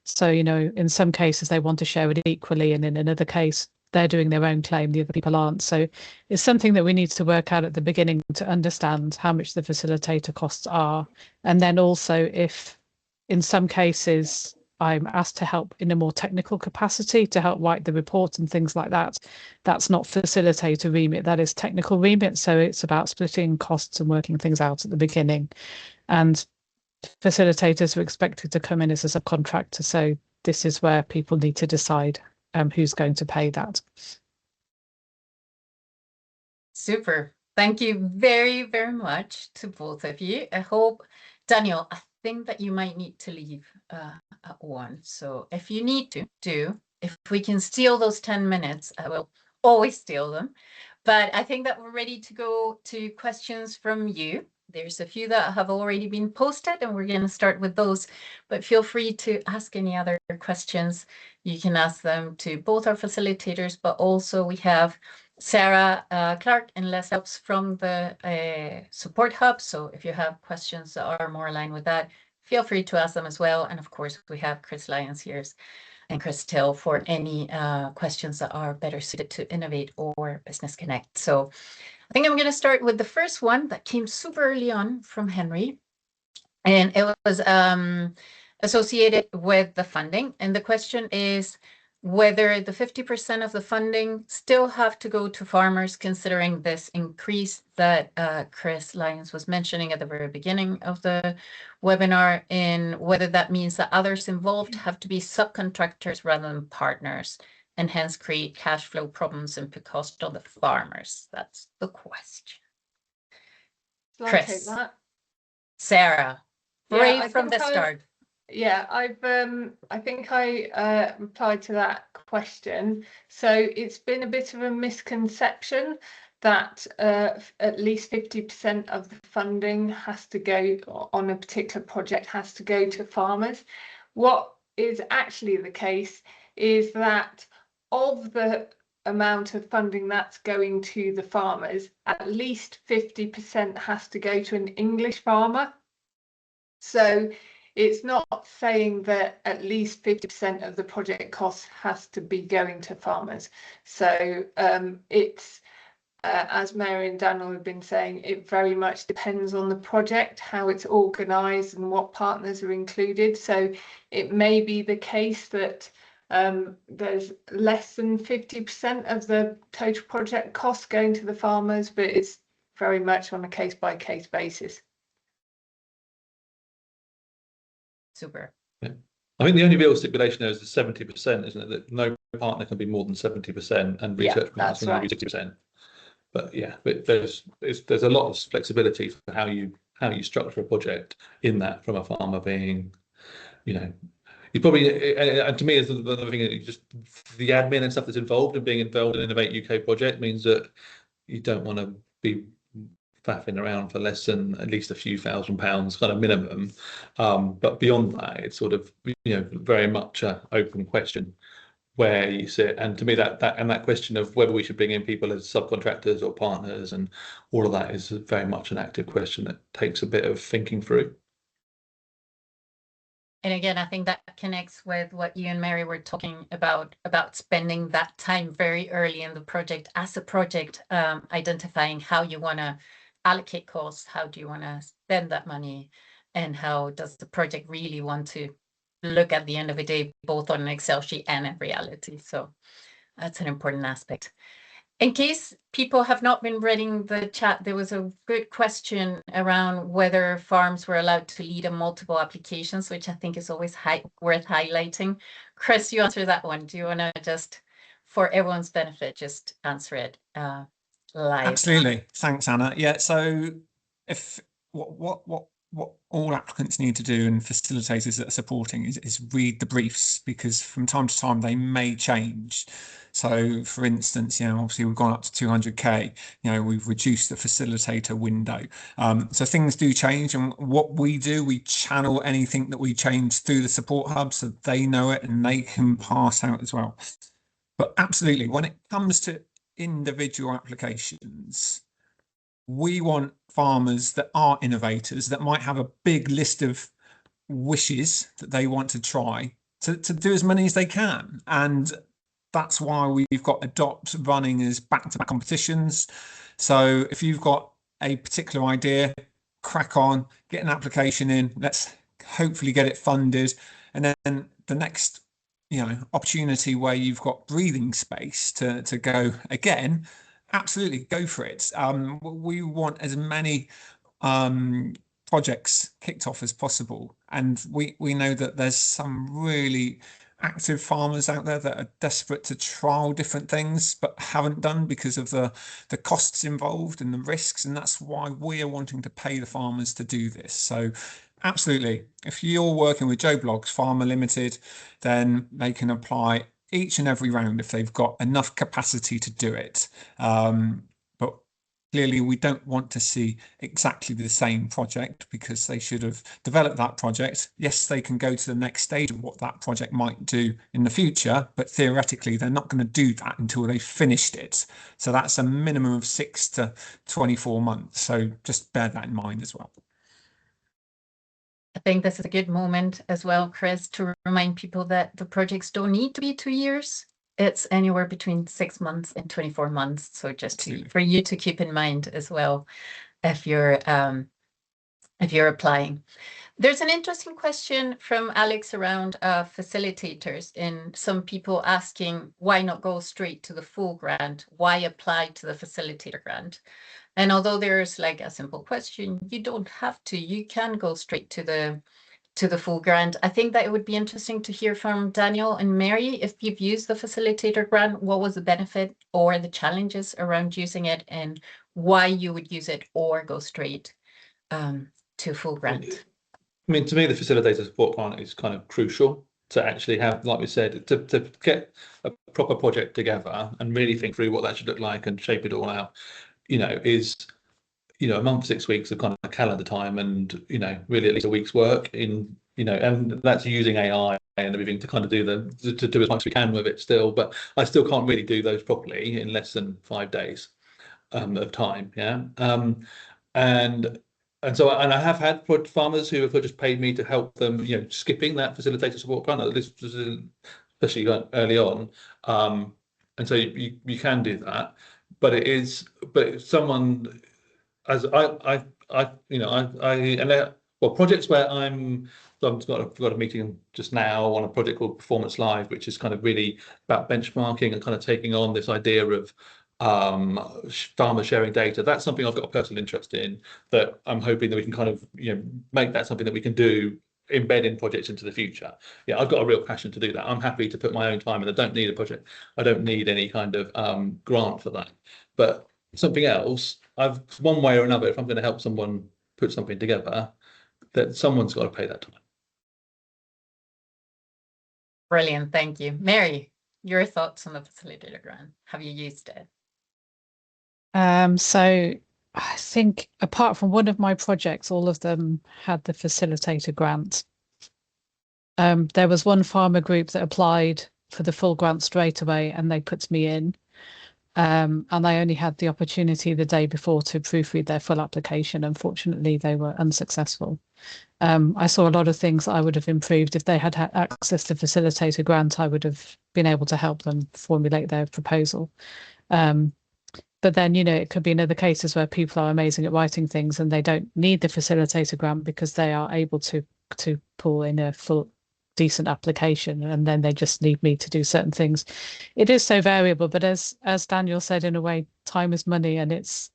So, in some cases they want to share it equally, and in another case, they're doing their own claim, the other people aren't. So it's something that we need to work out at the beginning to understand how much the facilitator costs are. And then also, if in some cases I'm asked to help in a more technical capacity to help write the report and things like that, that's not facilitator remit, that is technical remit. So it's about splitting costs and working things out at the beginning. And facilitators are expected to come in as a subcontractor. So this is where people need to decide who's going to pay that. Super. Thank you very, very much to both of you. I hope, Daniel, I think that you might need to leave at 1. So if you need to, if we can steal those 10 minutes, I will always steal them. But I think that we're ready to go to questions from you. There's a few that have already been posted, and we're going to start with those. But feel free to ask any other questions. You can ask them to both our facilitators, but also we have Sarah Clark and Les Helps from the support hub. So if you have questions that are more aligned with that, feel free to ask them as well. And of course, we have Chris Lyons here and Chris Till for any questions that are better suited to Innovate or Business Connect. So I think I'm going to start with the first one that came super early on from Henry. And it was associated with the funding. And the question is whether the 50% of the funding still have to go to farmers, considering this increase that Chris Lyons was mentioning at the very beginning of the webinar, and whether that means that others involved have to be subcontractors rather than partners, and hence create cash flow problems and put cost on the farmers. That's the question. Shall I Chris. take that? Sarah, right Yeah, from the start. Yeah, I think I replied to that question. So it's been a bit of a misconception that at least 50% of the funding has to go on a particular project has to go to farmers. What is actually the case is that of the amount of funding that's going to the farmers, at least 50% has to go to an English farmer. So it's not saying that at least 50% of the project cost has to be going to farmers. So it's, as Mary and Daniel have been saying, it very much depends on the project, how it's organised and what partners are included. So it may be the case that there's less than 50% of the total project cost going to the farmers, but it's very much on a case-by-case basis. Super. Yeah. I think the only real stipulation there is the 70%, isn't it? That no partner can be more than 70%, and research partners can be 60%. But yeah, but there's a lot of flexibility for how you structure a project in that, from a farmer being, you probably, and to me, is another thing, just the admin and stuff that's involved in being involved in Innovate UK project means that you don't want to be faffing around for less than at least a few £1,000 kind of minimum, but beyond that, it's sort of very much an open question where you sit. And to me, that question of whether we should bring in people as subcontractors or partners and all of that is very much an active question that takes a bit of thinking through. And again, I think that connects with what you and Mary were talking about spending that time very early in the project as a project, identifying how you want to allocate costs, how do you want to spend that money, and how does the project really want to look at the end of the day, both on an Excel sheet and in reality. So that's an important aspect. In case people have not been reading the chat, there was a good question around whether farms were allowed to lead in multiple applications, which I think is always worth highlighting. Chris, you answer that one. Do you want to just, for everyone's benefit, just answer it live? Absolutely. Thanks, Anna. Yeah. So if what all applicants need to do and facilitators that are supporting is read the briefs, because from time to time they may change. So for instance, obviously we've gone up to 200k, we've reduced the facilitator window. So things do change, and what we do, we channel anything that we change through the support hub so they know it and they can pass out as well. But absolutely, when it comes to individual applications, we want farmers that are innovators, that might have a big list of wishes that they want to try, to do as many as they can. And that's why we've got Adopt running as back-to-back competitions. So if you've got a particular idea, crack on, get an application in, let's hopefully get it funded. And then the next opportunity where you've got breathing space to go again, absolutely go for it. We want as many projects kicked off as possible, and we know that there's some really active farmers out there that are desperate to trial different things but haven't done because of the costs involved and the risks, and that's why we're wanting to pay the farmers to do this. So absolutely, if you're working with Joe Bloggs Farmer Limited, then they can apply each and every round if they've got enough capacity to do it. But clearly we don't want to see exactly the same project, because they should have developed that project. Yes, they can go to the next stage of what that project might do in the future, but theoretically they're not going to do that until they've finished it. So that's a minimum of 6 to 24 months. So just bear that in mind as well. I think this is a good moment as well, Chris, to remind people that the projects don't need to be 2 years. It's anywhere between 6 months and 24 months. So just for you to keep in mind as well, if you're applying. There's an interesting question from Alex around facilitators, and some people asking why not go straight to the full grant? Why apply to the facilitator grant? And although there's like a simple question, you don't have to. You can go straight to the full grant. I think that it would be interesting to hear from Daniel and Mary, if you've used the facilitator grant, what was the benefit or the challenges around using it, and why you would use it or go straight to full grant. I mean, to me, the facilitator support grant is kind of crucial to actually have, like we said, to get a proper project together and really think through what that should look like and shape it all out. Is a month, 6 weeks of kind of calendar time, and really at least a week's work in and that's using AI and everything to kind of to do as much as we can with it still. But I still can't really do those properly in less than 5 days of time. And so I have had farmers who have just paid me to help them, skipping that facilitator support grant, especially early on. And so you can do that, but someone, as projects where I've got a meeting just now on a project called Performance Live, which is kind of really about benchmarking and kind of taking on this idea of farmers sharing data. That's something I've got a personal interest in, that I'm hoping that we can kind of make that something that we can do, embed in projects into the future. I've got a real passion to do that. I'm happy to put my own time, and I don't need a project. I don't need any kind of grant for that. But something else, one way or another, if I'm going to help someone put something together, that someone's got to pay that time. Brilliant, thank you. Mary, your thoughts on the facilitator grant? Have you used it? So I think apart from one of my projects, all of them had the facilitator grant. There was one farmer group that applied for the full grant straight away, and they put me in. and I only had the opportunity the day before to proofread their full application. Unfortunately, they were unsuccessful. I saw a lot of things I would have improved if they had had access to facilitator grant. I would have been able to help them formulate their proposal. But then, it could be in other cases where people are amazing at writing things and they don't need the facilitator grant because they are able to pull in a full decent application, and then they just need me to do certain things. It is so variable, but as Daniel said, in a way, time is money, and it's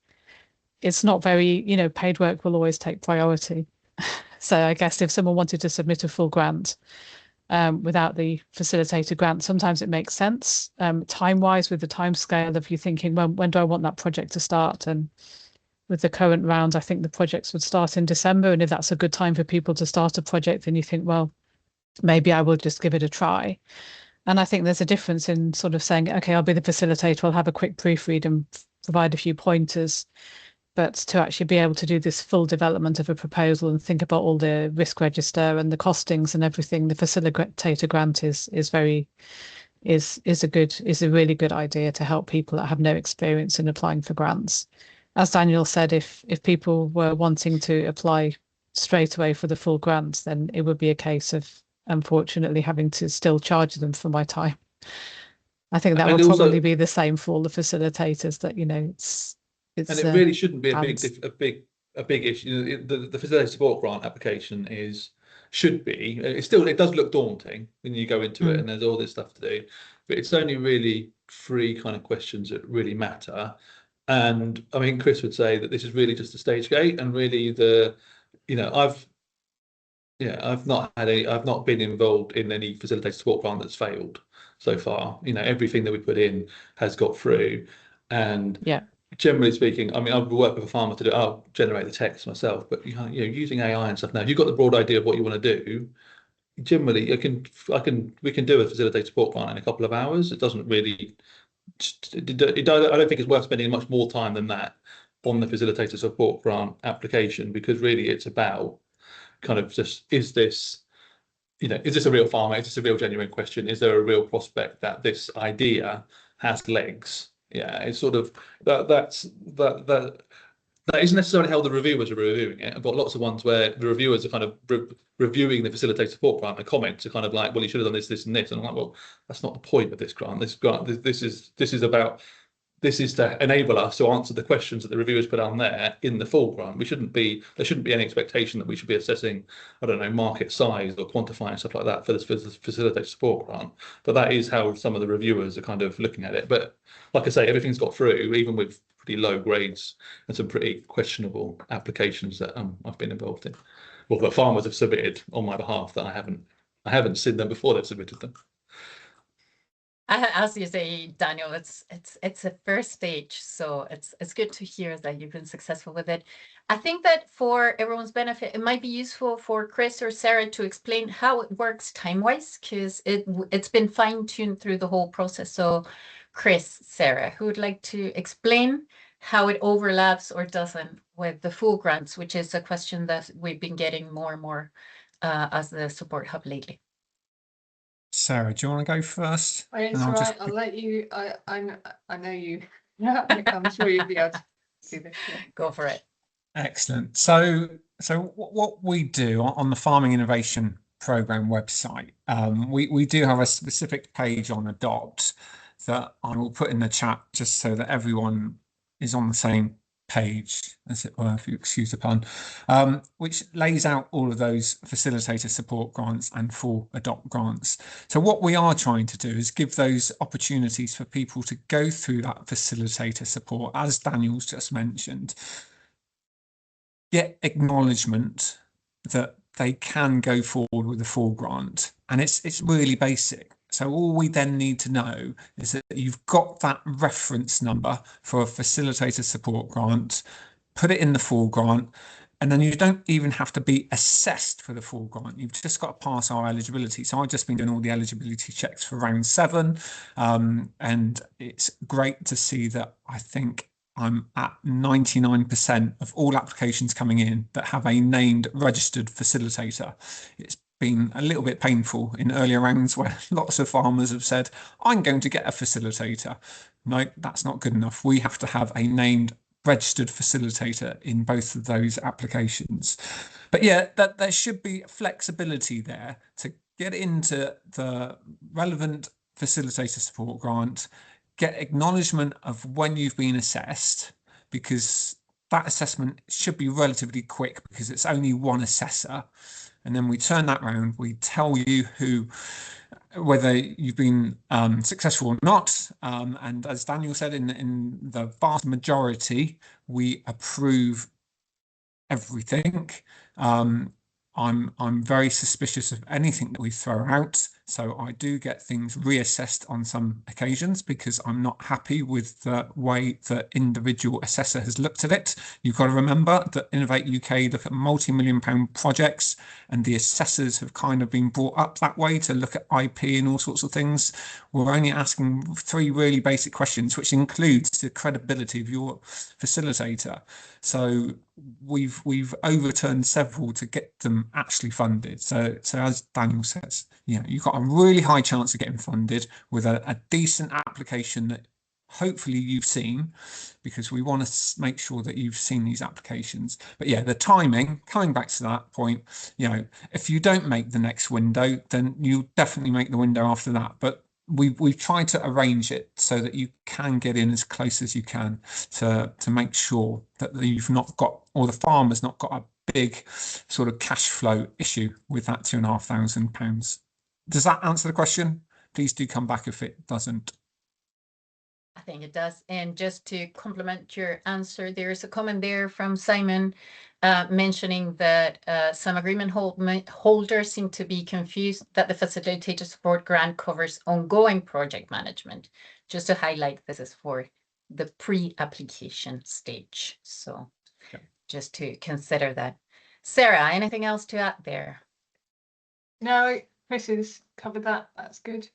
not very, paid work will always take priority. So I guess if someone wanted to submit a full grant without the facilitator grant, sometimes it makes sense time-wise, with the time scale of you thinking, well, when do I want that project to start? And with the current round, I think the projects would start in December. And if that's a good time for people to start a project, then you think, well, maybe I will just give it a try. And I think there's a difference in sort of saying, okay, I'll be the facilitator, I'll have a quick proofread and provide a few pointers. But to actually be able to do this full development of a proposal and think about all the risk register and the costings and everything, the facilitator grant is a really good idea to help people that have no experience in applying for grants. As Daniel said, if people were wanting to apply straight away for the full grants, then it would be a case of, unfortunately, having to still charge them for my time. I think that And will also, probably be the same for all the facilitators, that it's and it really shouldn't be a big issue. The facilitator support grant application it does look daunting when you go into it, and there's all this stuff to do, but it's only really 3 kind of questions that really matter. And I mean, Chris would say that this is really just a stage gate, and really I've not been involved in any facilitator support grant that's failed so far. Everything that we put in has got through, and generally speaking, I mean, I've worked with a farmer to I'll generate the text myself, but using AI and stuff now, if you've got the broad idea of what you want to do, generally we can do a facilitator support grant in a couple of hours. It doesn't really, I don't think it's worth spending much more time than that on the facilitator support grant application, because really it's about kind of just, is this a real farmer? Is this a real genuine question? Is there a real prospect that this idea has legs? Yeah, it's sort of that isn't necessarily how the reviewers are reviewing it. I've got lots of ones where the reviewers are kind of reviewing the facilitator support grant. The comments are kind of like, well, you should have done this, this, and this. And I'm like, well, that's not the point of this grant. This is to enable us to answer the questions that the reviewers put on there in the full grant. There shouldn't be any expectation that we should be assessing, I don't know, market size or quantifying stuff like that for this facilitator support grant. But that is how some of the reviewers are kind of looking at it. But like I say, everything's got through, even with pretty low grades and some pretty questionable applications that I've been involved in. Well, the farmers have submitted on my behalf that I haven't seen them before they've submitted them. As you say, Daniel, it's a first stage, so it's good to hear that you've been successful with it. I think that for everyone's benefit, it might be useful for Chris or Sarah to explain how it works time-wise, because it's been fine-tuned through the whole process. So Chris, Sarah, who would like to explain how it overlaps or doesn't with the full grants, which is a question that we've been getting more and more as the support hub lately. Sarah, do you want to go first? It's all right. I'll let you. I know you. Yeah, I'm sure you'll be able to do this. Yeah. Go for it. Excellent. So what we do on the Farming Innovation Programme website, we do have a specific page on Adopt that I will put in the chat just so that everyone is on the same page, as it were, if you excuse the pun, which lays out all of those facilitator support grants and full Adopt grants. So what we are trying to do is give those opportunities for people to go through that facilitator support, as Daniel's just mentioned, get acknowledgement that they can go forward with a full grant. And it's really basic. So all we then need to know is that you've got that reference number for a facilitator support grant, put it in the full grant, and then you don't even have to be assessed for the full grant. You've just got to pass our eligibility. So I've just been doing all the eligibility checks for round 7, and it's great to see that I think I'm at 99% of all applications coming in that have a named registered facilitator. It's been a little bit painful in earlier rounds where lots of farmers have said, I'm going to get a facilitator. No, that's not good enough. We have to have a named registered facilitator in both of those applications. But yeah, that there should be flexibility there to get into the relevant facilitator support grant, get acknowledgement of when you've been assessed, because that assessment should be relatively quick because it's only one assessor. And then we turn that round, we tell you whether you've been successful or not. And as Daniel said, in the vast majority, we approve everything. I'm very suspicious of anything that we throw out. So I do get things reassessed on some occasions because I'm not happy with the way the individual assessor has looked at it. You've got to remember that Innovate UK look at multi-million-pound projects, and the assessors have kind of been brought up that way to look at IP and all sorts of things. We're only asking 3 really basic questions, which includes the credibility of your facilitator. So we've overturned several to get them actually funded. So as Daniel says, you've got a really high chance of getting funded with a decent application that hopefully you've seen, because we want to make sure that you've seen these applications. But yeah, the timing, coming back to that point, if you don't make the next window, then you definitely make the window after that. But we've tried to arrange it so that you can get in as close as you can to make sure that you've not got, or the farmer's not got, a big sort of cash flow issue with that £2,500. Does that answer the question? Please do come back if it doesn't. I think it does. And just to complement your answer, there's a comment there from Simon mentioning that some agreement holders seem to be confused that the facilitator support grant covers ongoing project management. Just to highlight, this is for the pre-application stage. So just to consider that. Sarah, anything else to add there? No, Chris has covered that. That's good.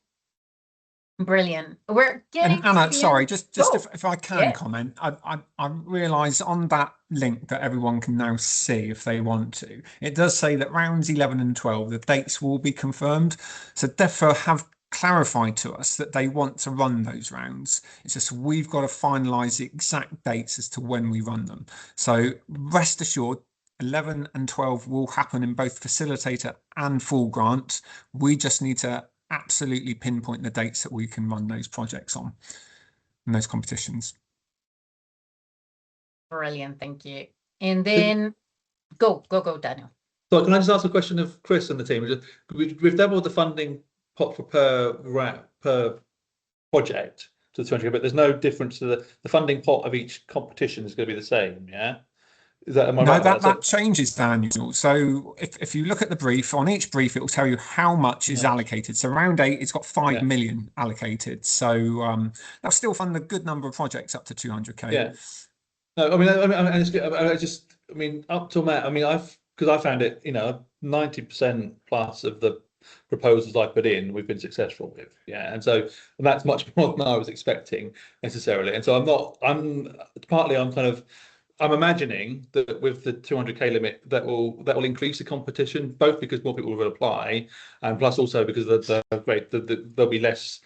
Brilliant. We're getting. And Anna, sorry, just Oh, if I can comment, I realise on that link that everyone can now see if they want to. It does say that rounds 11 and 12, the dates will be confirmed. So DEFRA have clarified to us that they want to run those rounds. It's just we've got to finalise the exact dates as to when we run them. So rest assured, 11 and 12 will happen in both facilitator and full grant. We just need to absolutely pinpoint the dates that we can run those projects on and those competitions. Brilliant, thank you. And then go, Daniel. So can I just ask a question of Chris and the team? We've doubled the funding pot for per project to the 200, but there's no difference to the funding pot of each competition is going to be the same, yeah? Is that, am I right? No, that changes, Daniel. So if you look at the brief, on each brief, it will tell you how much is allocated. So round 8, it's got 5 million allocated. So they'll still fund a good number of projects up to 200k. Yeah. No, I mean, up till now, I mean, because I found it, 90% plus of the proposals I put in, we've been successful with. Yeah. And that's much more than I was expecting necessarily. And so I'm imagining that with the 200k limit, that will increase the competition, both because more people will apply, and plus also because there'll be less,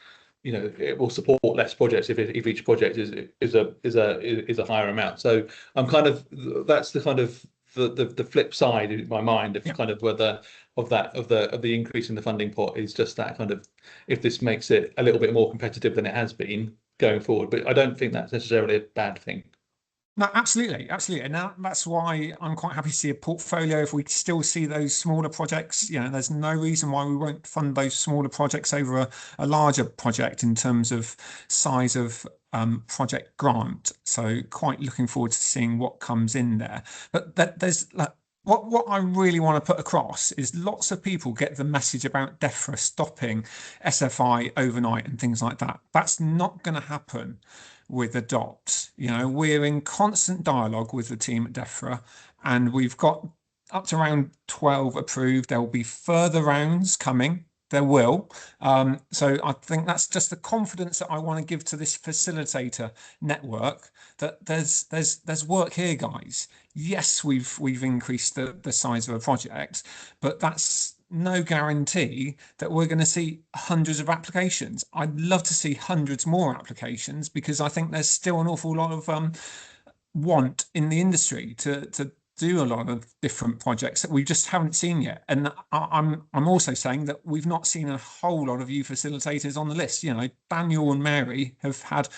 it will support less projects if each project is a higher amount. So that's the kind of the flip side in my mind of kind of whether of the increase in the funding pot is just that kind of, if this makes it a little bit more competitive than it has been going forward. But I don't think that's necessarily a bad thing. No, absolutely. And that's why I'm quite happy to see a portfolio. If we still see those smaller projects, there's no reason why we won't fund those smaller projects over a larger project in terms of size of project grant. So quite looking forward to seeing what comes in there. But there's what I really want to put across is lots of people get the message about DEFRA stopping SFI overnight and things like that. That's not going to happen with Adopt. We're in constant dialogue with the team at DEFRA, and we've got up to round 12 approved. There will be further rounds coming. There will. So I think that's just the confidence that I want to give to this facilitator network, that there's work here, guys. Yes, we've increased the size of a project, but that's no guarantee that we're going to see hundreds of applications. I'd love to see hundreds more applications, because I think there's still an awful lot of want in the industry to do a lot of different projects that we just haven't seen yet. And I'm also saying that we've not seen a whole lot of you facilitators on the list. You know, Daniel and Mary have had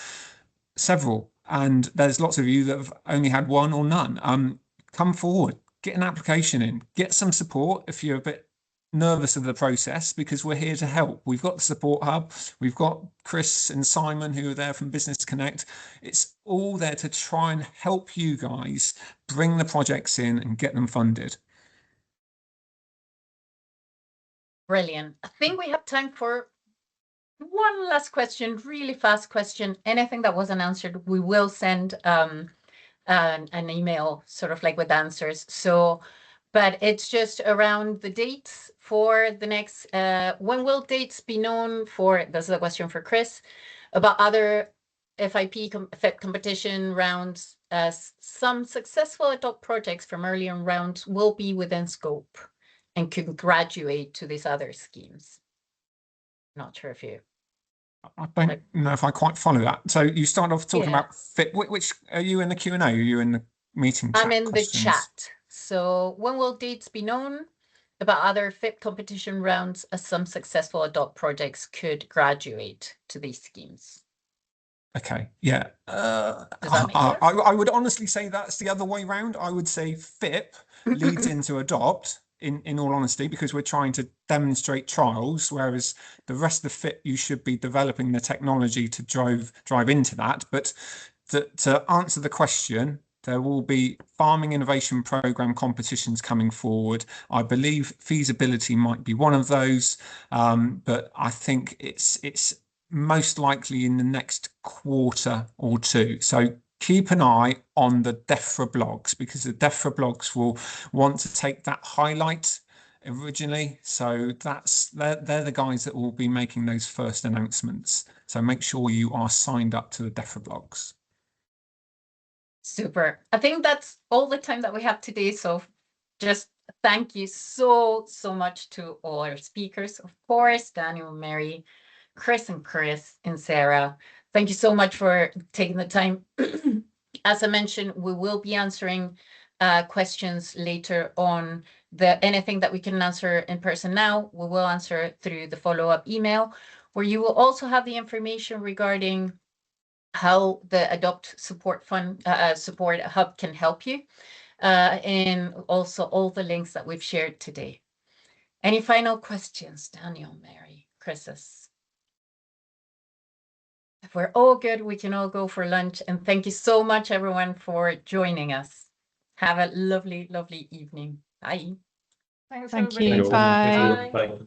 several, and there's lots of you that have only had one or none. Come forward, get an application in, get some support if you're a bit nervous of the process, because we're here to help. We've got the support hub, we've got Chris and Simon who are there from Business Connect. It's all there to try and help you guys bring the projects in and get them funded. Brilliant. I think we have time for one last question, really fast question. Anything that wasn't answered, we will send an email sort of like with answers. So, but it's just around the dates for the next, when will dates be known for, this is a question for Chris, about other FIP competition rounds, as some successful adopt projects from earlier rounds will be within scope and can graduate to these other schemes. Not sure if you... I don't know if I quite follow that. So you start off talking about fit. Which are you in the Q&A? Are you in the meeting chat? I'm in questions? the chat. So when will dates be known about other FIP competition rounds, as some successful adopt projects could graduate to these schemes? Okay, yeah. Does that make sense? I would honestly say that's the other way round. I would say FIP leads into adopt, in all honesty, because we're trying to demonstrate trials, whereas the rest of the FIP, you should be developing the technology to drive into that. But to answer the question, there will be farming innovation program competitions coming forward. I believe feasibility might be one of those, but I think it's most likely in the next quarter or two. So keep an eye on the DEFRA blogs, because the DEFRA blogs will want to take that highlight originally. So they're the guys that will be making those first announcements. So make sure you are signed up to the DEFRA blogs. Super. I think that's all the time that we have today. So just thank you so much to all our speakers, of course, Daniel, Mary, Chris and Sarah. Thank you so much for taking the time. As I mentioned, we will be answering questions later on. Anything that we can answer in person now, we will answer through the follow-up email, where you will also have the information regarding how the Adopt Support Fund Support Hub can help you, and also all the links that we've shared today. Any final questions, Daniel, Mary, Chris? If we're all good, we can all go for lunch. And thank you so much, everyone, for joining us. Have a lovely, lovely evening. Bye. Thanks, Thank everybody. you. Bye. Bye. Bye.